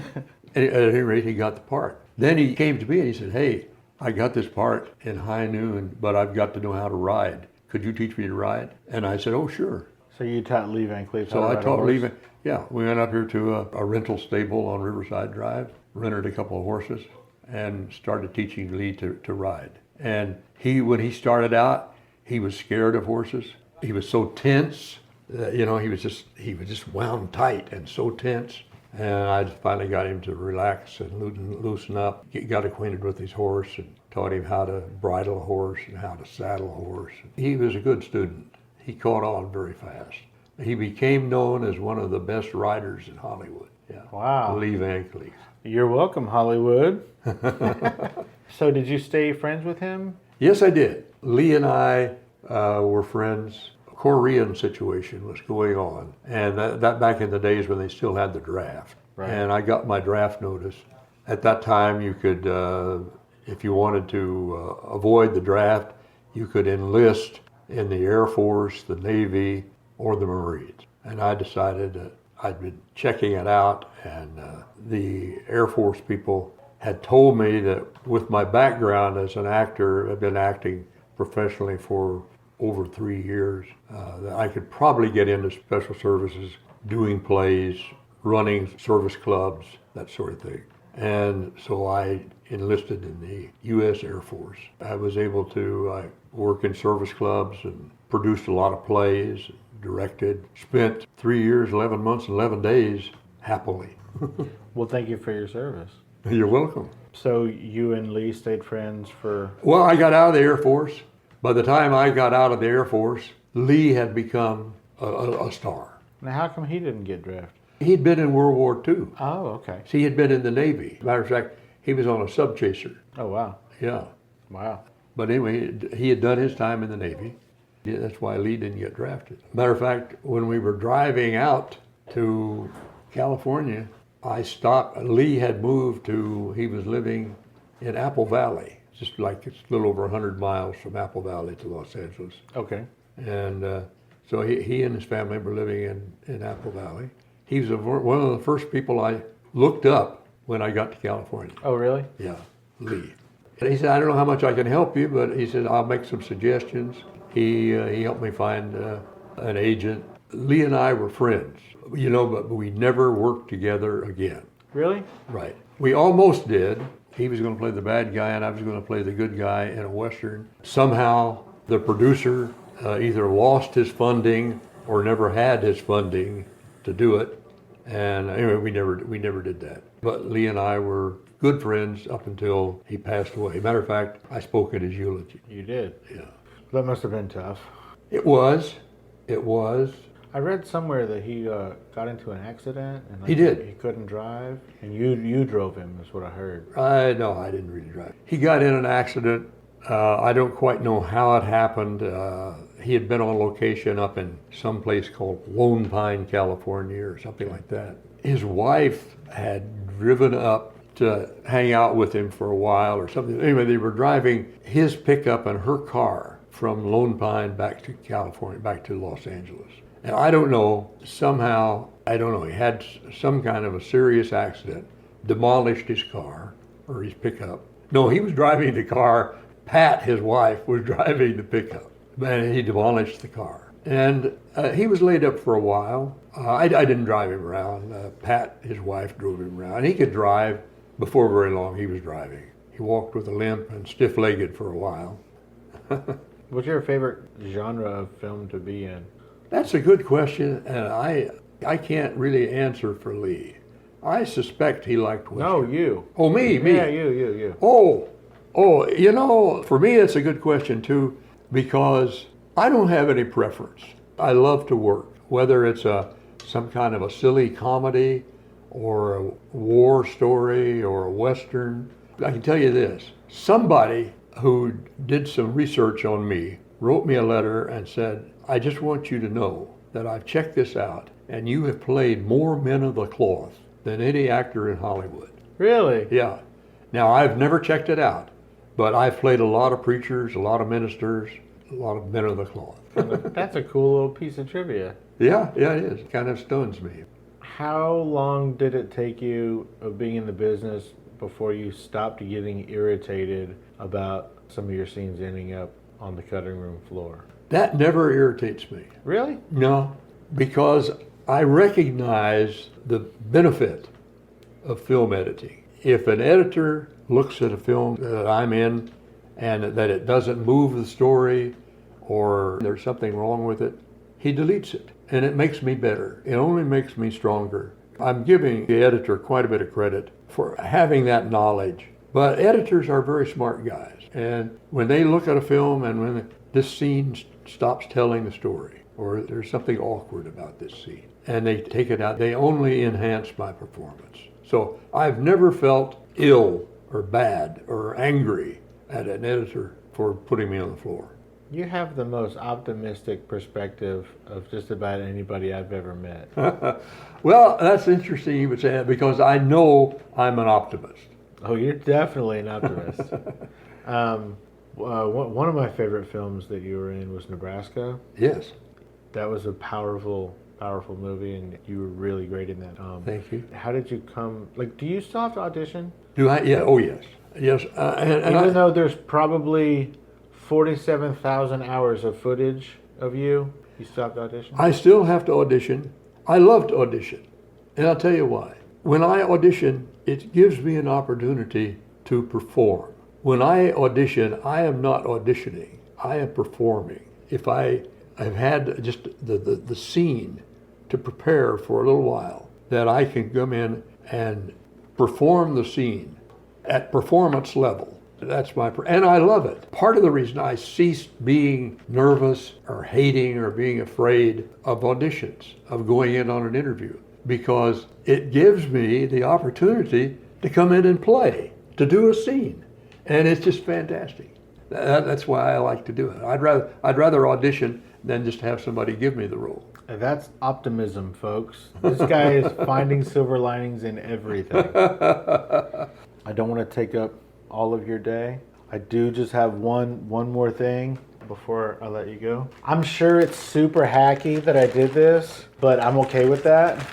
S2: any rate, he got the part. Then he came to me and he said, "Hey, I got this part in High Noon, but I've got to know how to ride. Could you teach me to ride?" And I said, "Oh, sure."
S3: So you taught Lee Van Cleef how
S2: So
S3: to
S2: I
S3: ride a
S2: taught
S3: horse?
S2: Lee. Yeah, we went up here to a rental stable on Riverside Drive, rented a couple of horses, and started teaching Lee to ride. And when he started out, he was scared of horses. He was so tense, he was just wound tight and so tense. And I finally got him to relax and loosen up, got acquainted with his horse and taught him how to bridle a horse and how to saddle a horse. He was a good student. He caught on very fast. He became known as one of the best riders in Hollywood. Yeah.
S3: Wow.
S2: Lee Van Cleef.
S3: You're welcome, Hollywood. So did you stay friends with him?
S2: Yes, I did. Lee and I were friends. A Korean situation was going on, and that back in the days when they still had the draft.
S3: Right.
S2: And I got my draft notice. At that time, you could, if you wanted to avoid the draft, you could enlist in the Air Force, the Navy, or the Marines. And I decided that I'd been checking it out, and the Air Force people had told me that with my background as an actor, I've been acting professionally for over 3 years, that I could probably get into special services, doing plays, running service clubs, that sort of thing. And so I enlisted in the U.S. Air Force. I was able to work in service clubs and produced a lot of plays, directed, spent 3 years, 11 months, and 11 days happily.
S3: Well, thank you for your service.
S2: You're welcome.
S3: So you and Lee stayed friends for...
S2: Well, I got out of the Air Force. By the time I got out of the Air Force, Lee had become a star.
S3: Now, how come he didn't get drafted?
S2: He'd been in World War II.
S3: Oh, okay.
S2: See, he had been in the Navy. Matter of fact, he was on a subchaser.
S3: Oh, wow.
S2: Yeah.
S3: Wow.
S2: But anyway, he had done his time in the Navy. Yeah, that's why Lee didn't get drafted. Matter of fact, when we were driving out to California, I stopped. Lee had moved he was living in Apple Valley, just like it's a little over 100 miles from Apple Valley to Los Angeles.
S3: Okay.
S2: And so he and his family were living in Apple Valley. He was one of the first people I looked up when I got to California.
S3: Oh, really?
S2: Yeah, Lee. And he said, "I don't know how much I can help you, but," he said, "I'll make some suggestions." He helped me find an agent. Lee and I were friends, but we never worked together again.
S3: Really?
S2: Right. We almost did. He was going to play the bad guy, and I was going to play the good guy in a Western. Somehow, the producer either lost his funding or never had his funding to do it. And anyway, we never did that. But Lee and I were good friends up until he passed away. Matter of fact, I spoke at his eulogy.
S3: You did?
S2: Yeah.
S3: That must have been tough.
S2: It was.
S3: I read somewhere that he got into an accident and
S2: He did.
S3: He couldn't drive, and you drove him. Is what I heard.
S2: No, I didn't really drive. He got in an accident. I don't quite know how it happened. He had been on location up in some place called Lone Pine, California, or something like that. His wife had driven up to hang out with him for a while or something. Anyway, they were driving his pickup and her car from Lone Pine back to California, back to Los Angeles. And I don't know, somehow, he had some kind of a serious accident, demolished his car, or his pickup. No, he was driving the car. Pat, his wife, was driving the pickup, and he demolished the car. And he was laid up for a while. I didn't drive him around. Pat, his wife, drove him around. And he could drive. Before very long, he was driving. He walked with a limp and stiff-legged for a while.
S3: What's your favorite genre of film to be in?
S2: That's a good question, and I can't really answer for Lee. I suspect he liked Western.
S3: No, you.
S2: Oh, me.
S3: Yeah, you.
S2: Oh, for me it's a good question too, because I don't have any preference. I love to work, whether it's some kind of a silly comedy or a war story or a Western. I can tell you this, somebody who did some research on me wrote me a letter and said, I just want you to know that I've checked this out and you have played more men of the cloth than any actor in Hollywood.
S3: Really?
S2: Yeah. Now, I've never checked it out, but I've played a lot of preachers, a lot of ministers, a lot of men of the cloth.
S3: That's a cool little piece of trivia.
S2: Yeah, it is. It kind of stuns me.
S3: How long did it take you of being in the business before you stopped getting irritated about some of your scenes ending up on the cutting room floor?
S2: That never irritates me.
S3: Really?
S2: No, because I recognize the benefit of film editing. If an editor looks at a film that I'm in and that it doesn't move the story or there's something wrong with it, he deletes it. And it makes me better. It only makes me stronger. I'm giving the editor quite a bit of credit for having that knowledge. But editors are very smart guys. And when they look at a film and when this scene stops telling the story, or there's something awkward about this scene, and they take it out, they only enhance my performance. So I've never felt ill or bad or angry at an editor for putting me on the floor.
S3: You have the most optimistic perspective of just about anybody I've ever met.
S2: Well, that's interesting you would say that, because I know I'm an optimist.
S3: Oh, you're definitely an optimist. One of my favorite films that you were in was Nebraska.
S2: Yes.
S3: That was a powerful movie, and you were really great in that.
S2: Thank you.
S3: How did you come? Like, do you still have to audition?
S2: Do I? Yeah. Oh, yes. Yes.
S3: Even though there's probably 47,000 hours of footage of you, you still have to audition?
S2: I still have to audition. I love to audition. And I'll tell you why. When I audition, it gives me an opportunity to perform. When I audition, I am not auditioning. I am performing. If I've had just the scene to prepare for a little while, that I can come in and perform the scene at performance level. That's and I love it. Part of the reason I ceased being nervous or hating or being afraid of auditions, of going in on an interview, because it gives me the opportunity to come in and play, to do a scene. And it's just fantastic. That's why I like to do it. I'd rather audition than just have somebody give me the role.
S3: And that's optimism, folks. This guy is finding silver linings in everything. I don't want to take up all of your day. I do just have one more thing before I let you go. I'm sure it's super hacky that I did this, but I'm okay with that.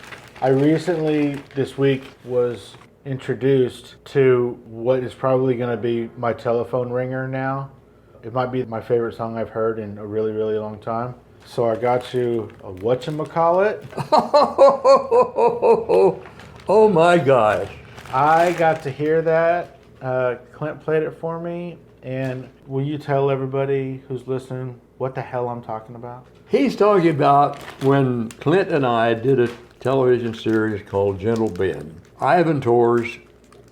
S3: I recently, this week, was introduced to what is probably going to be my telephone ringer now. It might be my favorite song I've heard in a really, really long time. So I got you a whatchamacallit.
S2: Oh my gosh.
S3: I got to hear that. Clint played it for me. And will you tell everybody who's listening what the hell I'm talking about?
S2: He's talking about when Clint and I did a television series called Gentle Ben. Ivan Tors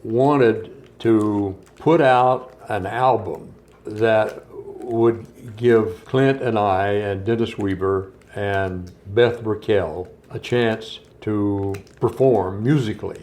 S2: wanted to put out an album that would give Clint and I and Dennis Weber and Beth Brickell a chance to perform musically.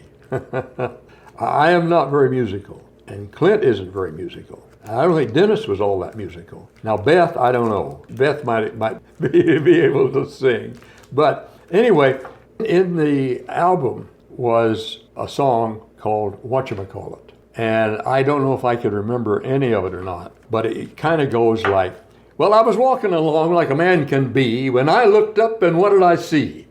S2: I am not very musical, and Clint isn't very musical. I don't think Dennis was all that musical. Now Beth, I don't know. Beth might be able to sing. But anyway, in the album was a song called Whatchamacallit. And I don't know if I could remember any of it or not, but it kind of goes like, well, I was walking along like a man can be when I looked up and what did I see?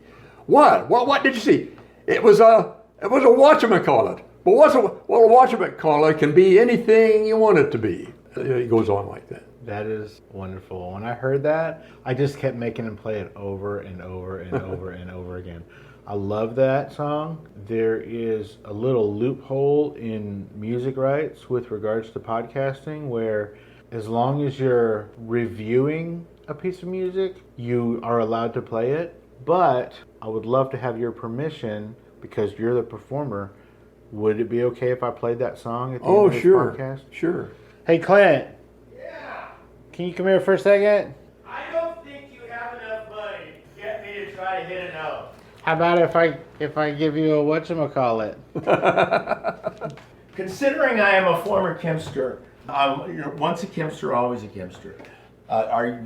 S2: What did you see? It was a whatchamacallit. But a whatchamacallit can be anything you want it to be. It goes on like that.
S3: That is wonderful. When I heard that, I just kept making him play it over and over and over and over again. I love that song. There is a little loophole in music rights with regards to podcasting where as long as you're reviewing a piece of music, you are allowed to play it. But I would love to have your permission, because you're the performer. Would it be okay if I played that song at the end of this podcast?
S2: Sure.
S3: Hey, Clint.
S4: Yeah.
S3: Can you come here for a second?
S4: I don't think you have enough money to get me to try to hit a note.
S3: How about if I give you a whatchamacallit?
S4: Considering I am a former Kempster, once a Kempster, always a Kempster.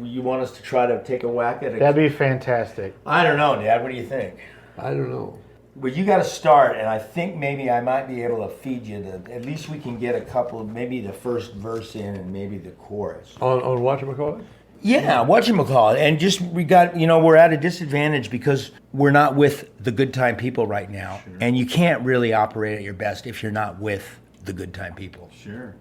S4: You want us to try to take a whack at it?
S3: That'd be fantastic.
S4: I don't know, Dad. What do you think?
S2: I don't know.
S4: Well, you got to start, and I think maybe I might be able to feed you. At least we can get a couple, maybe the first verse in and maybe the chorus.
S2: On whatchamacallit?
S5: Yeah, whatchamacallit. And just we're at a disadvantage because we're not with the good time people right now. Sure. And you can't really operate at your best if you're not with the good time people.
S4: Sure.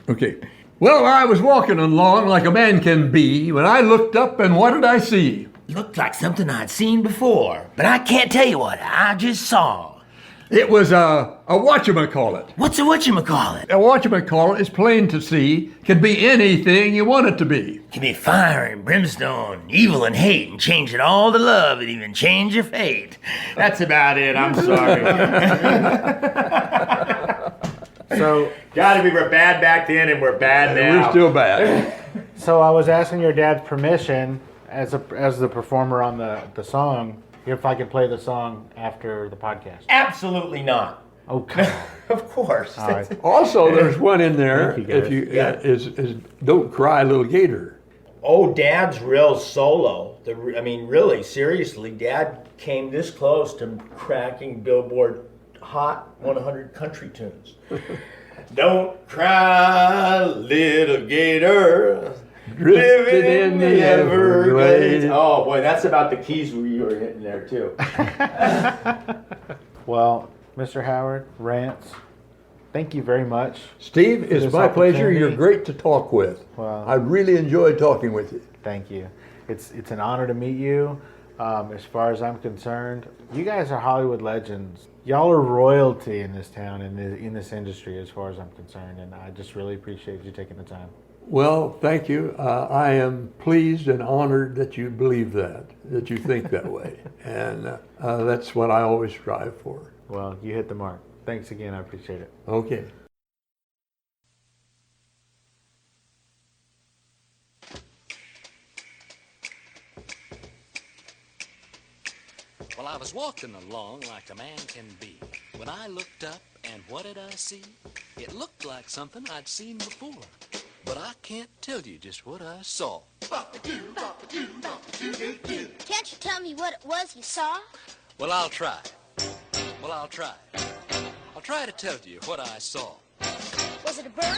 S2: Okay. Well, I was walking along like a man can be when I looked up and what did I see?
S5: Looked like something I'd seen before, but I can't tell you what I just saw.
S2: It was a whatchamacallit.
S5: What's a whatchamacallit?
S2: A whatchamacallit is plain to see, can be anything you want it to be.
S5: Can be fire and brimstone, evil and hate, and change it all to love, and even change your fate.
S4: That's about it. I'm sorry.
S3: So,
S4: Gotta be, we're bad back then and we're bad now.
S2: We're still bad.
S3: so I was asking your dad's permission as the performer on the song, if I could play the song after the podcast.
S4: Absolutely not.
S3: Okay.
S4: Of course.
S3: All right.
S2: Also, there's one in there.
S3: Thank you, guys.
S2: Is Don't Cry, Little Gator.
S4: Oh, Dad's real solo. Really, seriously, Dad came this close to cracking Billboard Hot 100 country tunes. Don't cry, little gator, living in the Everglades. Oh boy, that's about the keys you were hitting there too.
S3: Well, Mr. Howard, Rance, thank you very much.
S2: Steve, it's
S3: this
S2: my pleasure.
S3: opportunity.
S2: You're great to talk with.
S3: Well,
S2: I really enjoyed talking with you.
S3: Thank you. It's an honor to meet you. As far as I'm concerned, you guys are Hollywood legends. Y'all are royalty in this town and in this industry, as far as I'm concerned, and I just really appreciate you taking the time.
S2: Well, thank you. I am pleased and honored that you believe that you think that way. And that's what I always strive for.
S3: Well, you hit the mark. Thanks again. I appreciate it.
S2: Okay.
S6: Well, I was walking along like a man can be when I looked up, and what did I see? It looked like something I'd seen before, but I can't tell you just what I saw.
S7: Can't you tell me what it was you saw?
S6: Well, I'll try. I'll try to tell you what I saw.
S7: Was it a bird?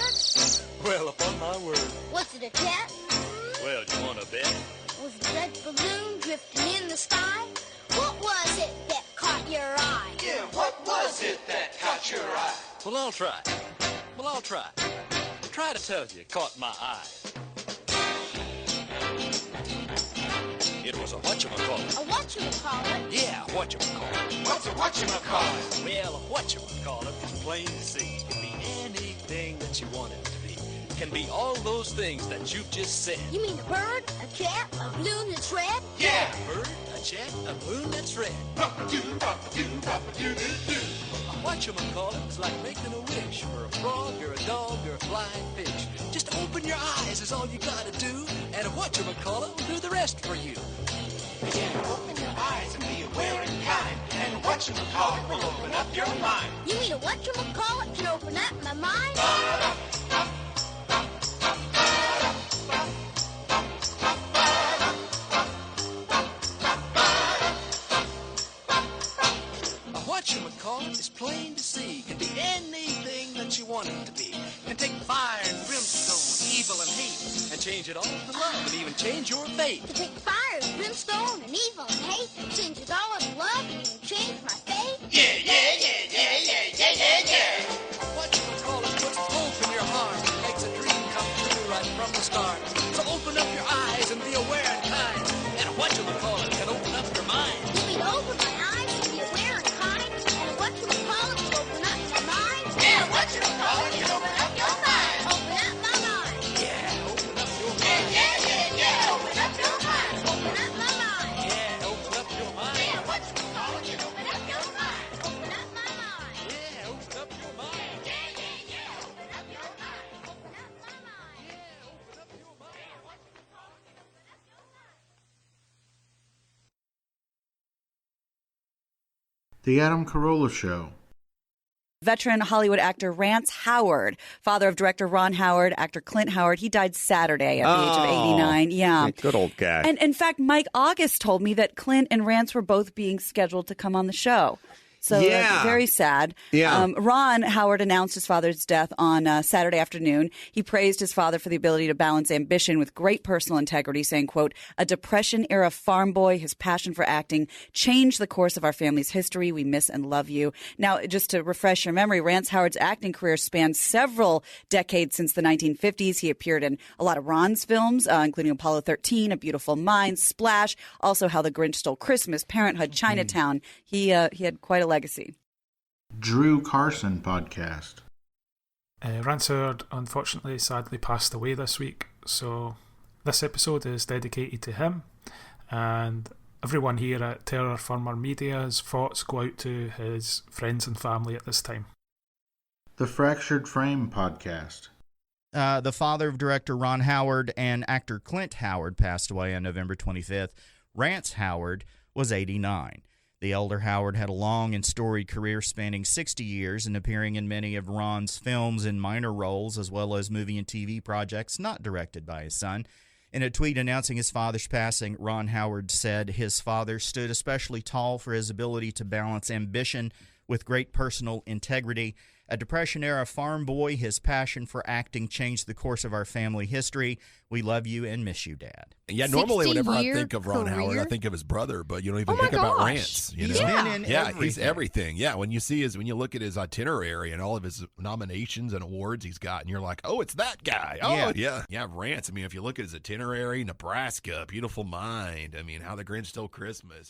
S6: Well, upon my word.
S7: Was it a cat?
S6: Well, you want to bet?
S7: Was it a red balloon drifting in the sky? What was it that caught your eye?
S6: Yeah, what was it that caught your eye? Well, I'll try. I'll try to tell you, caught my eye. It was a whatchamacallit.
S7: A whatchamacallit?
S6: Yeah, a whatchamacallit. What's a whatchamacallit? Well, a whatchamacallit is plain to see. Can be anything that you want it to be. Can be all those things that you've just said.
S7: You mean a bird, a cat, a balloon that's red?
S6: Yeah, a bird, a jet, a balloon that's red. A whatchamacallit is like making a wish for a frog or a dog or a flying fish. Just open your eyes is all you gotta do, and a whatchamacallit will do the rest. rest for you.
S8: Yeah, open your eyes and be aware and kind, and whatchamacallit will open up your mind.
S7: You mean a whatchamacallit can open up my mind?
S6: A whatchamacallit is plain to see. Can be anything that you want it to be. Can take fire and brimstone, evil and hate, and change it all to love, and even change your fate.
S7: To take fire and brimstone and evil and hate, change it all to love and even change my fate?
S8: Yeah, yeah, yeah, yeah, yeah, yeah, yeah, yeah.
S6: A whatchamacallit puts hope in your heart, and makes a dream come true right from the start. So open up your eyes and be aware and kind, and a whatchamacallit can open up your mind.
S7: You mean open my eyes and be aware and kind, and whatchamacallit will open up my mind?
S8: Yeah, whatchamacallit can open up your mind.
S7: Open up my mind.
S6: Yeah, open up your
S8: Yeah,
S6: mind.
S8: yeah, yeah, yeah, open up your mind.
S7: Open up my mind.
S6: Yeah, open up your mind.
S8: Yeah, whatchamacallit can open up your mind.
S7: Open up my mind.
S6: Yeah, open up your mind.
S8: Yeah, yeah, yeah, open up your mind.
S7: Open up my mind.
S6: Yeah, open up your mind.
S1: The Adam Carolla Show.
S9: Veteran Hollywood actor Rance Howard, father of director Ron Howard, actor Clint Howard, he died Saturday at the age of 89. Yeah.
S10: Good old guy.
S9: And in fact, Mike August told me that Clint and Rance were both being scheduled to come on the show. So
S10: Yeah.
S9: very sad.
S10: Yeah.
S9: Ron Howard announced his father's death on Saturday afternoon. He praised his father for the ability to balance ambition with great personal integrity, saying, quote, "A Depression-era farm boy, his passion for acting changed the course of our family's history. We miss and love you." Now, just to refresh your memory, Rance Howard's acting career spanned several decades since the 1950s. He appeared in a lot of Ron's films, including Apollo 13, A Beautiful Mind, Splash, also How the Grinch Stole Christmas, Parenthood, Chinatown. He had quite a legacy.
S1: Drew Carson Podcast.
S11: Rance Howard unfortunately sadly passed away this week, so this episode is dedicated to him, and everyone here at Terror Firmer Media's thoughts go out to his friends and family at this time.
S1: The Fractured Frame Podcast.
S12: The father of director Ron Howard and actor Clint Howard passed away on November 25th. Rance Howard was 89. The elder Howard had a long and storied career spanning 60 years and appearing in many of Ron's films in minor roles, as well as movie and TV projects not directed by his son. In a tweet announcing his father's passing, Ron Howard said his father stood especially tall for his ability to balance ambition with great personal integrity. A Depression-era farm boy, his passion for acting changed the course of our family history. We love you and miss you, Dad.
S10: Yeah, normally whenever I
S13: 60-year
S10: think of Ron Howard, I
S13: career?
S10: think of his brother, but you don't even
S13: Oh my
S10: think about
S13: gosh.
S10: Rance. You know?
S12: He's been in everything.
S10: he's everything. Yeah, when you look at his itinerary and all of his nominations and awards he's got, and you're like, oh, it's that guy. Oh, yeah, Rance. I mean, if you look at his itinerary, Nebraska, Beautiful Mind. I mean, How the Grinch Stole Christmas.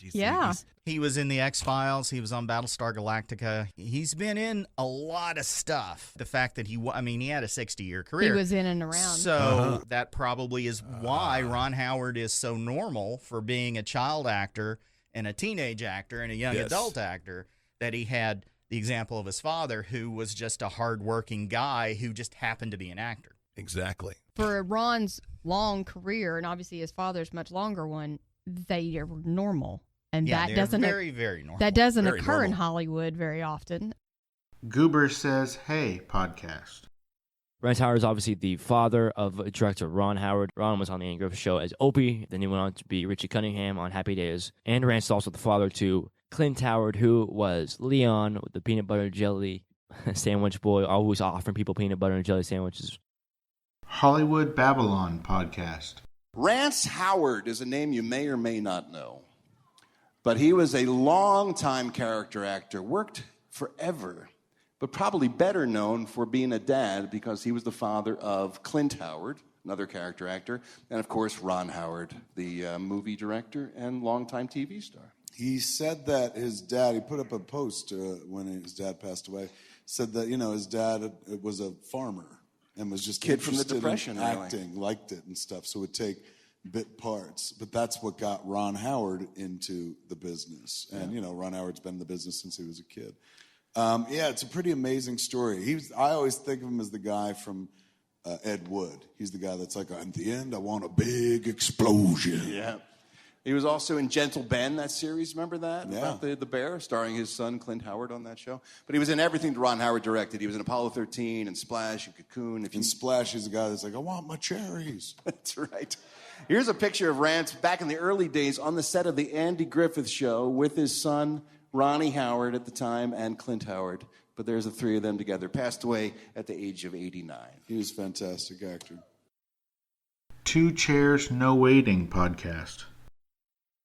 S12: He was in the X-Files. He was on Battlestar Galactica. He's been in a lot of stuff. The fact that he had a 60-year career.
S13: He was in and around.
S12: So that probably is why Ron Howard is so normal for being a child actor and a teenage actor and a young adult actor, that he had the example of his father, who was just a hardworking guy who just happened to be an actor.
S10: Exactly.
S13: For Ron's long career, and obviously his father's much longer one, they are normal. And that doesn't
S12: very, very normal.
S13: That doesn't
S10: Very
S13: occur in
S10: normal.
S13: Hollywood very often.
S1: Goober Says Hey Podcast.
S14: Rance Howard is obviously the father of director Ron Howard. Ron was on the Andy Griffith Show as Opie, then he went on to be Richie Cunningham on Happy Days. And Rance is also the father to Clint Howard, who was Leon, the peanut butter and jelly sandwich boy, always offering people peanut butter and jelly sandwiches.
S1: Hollywood Babylon Podcast.
S15: Rance Howard is a name you may or may not know, but he was a long-time character actor, worked forever, but probably better known for being a dad because he was the father of Clint Howard, another character actor, and of course Ron Howard, the movie director and longtime TV star.
S16: He said that his dad, he put up a post when his dad passed away, said that, his dad was a farmer and was just
S15: Kid from the
S16: interested
S15: Depression,
S16: in acting, liked it and stuff, so would take bit parts. But that's what got Ron Howard into the business. And, Ron Howard's been in the business since he was a kid. It's a pretty amazing story. I always think of him as the guy from Ed Wood. He's the guy that's like, in the end, I want a big explosion.
S15: Yeah. He was also in Gentle Ben, that series. Remember that?
S16: Yeah.
S15: About the bear, starring his son, Clint Howard, on that show. But he was in everything that Ron Howard directed. He was in Apollo 13 and Splash and Cocoon.
S16: And Splash is the guy that's like, I want my cherries.
S15: That's right. Here's a picture of Rance back in the early days on the set of the Andy Griffith Show with his son, Ronnie Howard at the time, and Clint Howard. But there's the three of them together. Passed away at the age of 89.
S16: He was a fantastic actor.
S1: Two Chairs No Waiting podcast.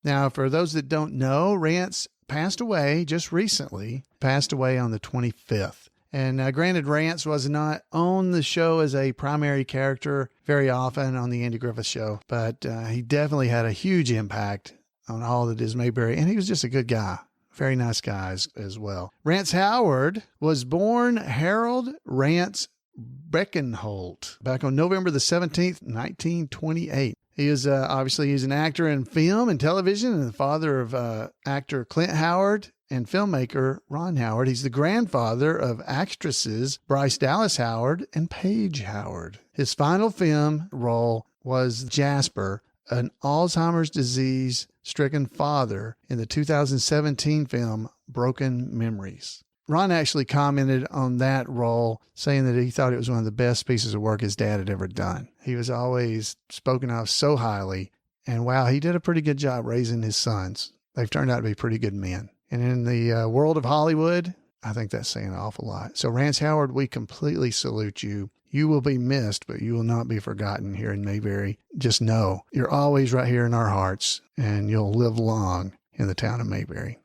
S17: Now, for those that don't know, Rance passed away just recently, passed away on the 25th. And granted, Rance was not on the show as a primary character very often on the Andy Griffith Show, but he definitely had a huge impact on all that is Mayberry, and he was just a good guy. Very nice guy as well. Rance Howard was born Harold Rance Breckenholt back on November the 17th, 1928. He is obviously he's an actor in film and television and the father of actor Clint Howard and filmmaker Ron Howard. He's the grandfather of actresses Bryce Dallas Howard and Paige Howard. His final film role was Jasper, an Alzheimer's disease-stricken father in the 2017 film Broken Memories. Ron actually commented on that role, saying that he thought it was one of the best pieces of work his dad had ever done. He was always spoken of so highly, and wow, he did a pretty good job raising his sons. They've turned out to be pretty good men. And in the world of Hollywood, I think that's saying an awful lot. So Rance Howard, we completely salute you. You will be missed, but you will not be forgotten here in Mayberry. Just know you're always right here in our hearts, and you'll live long in the town of Mayberry.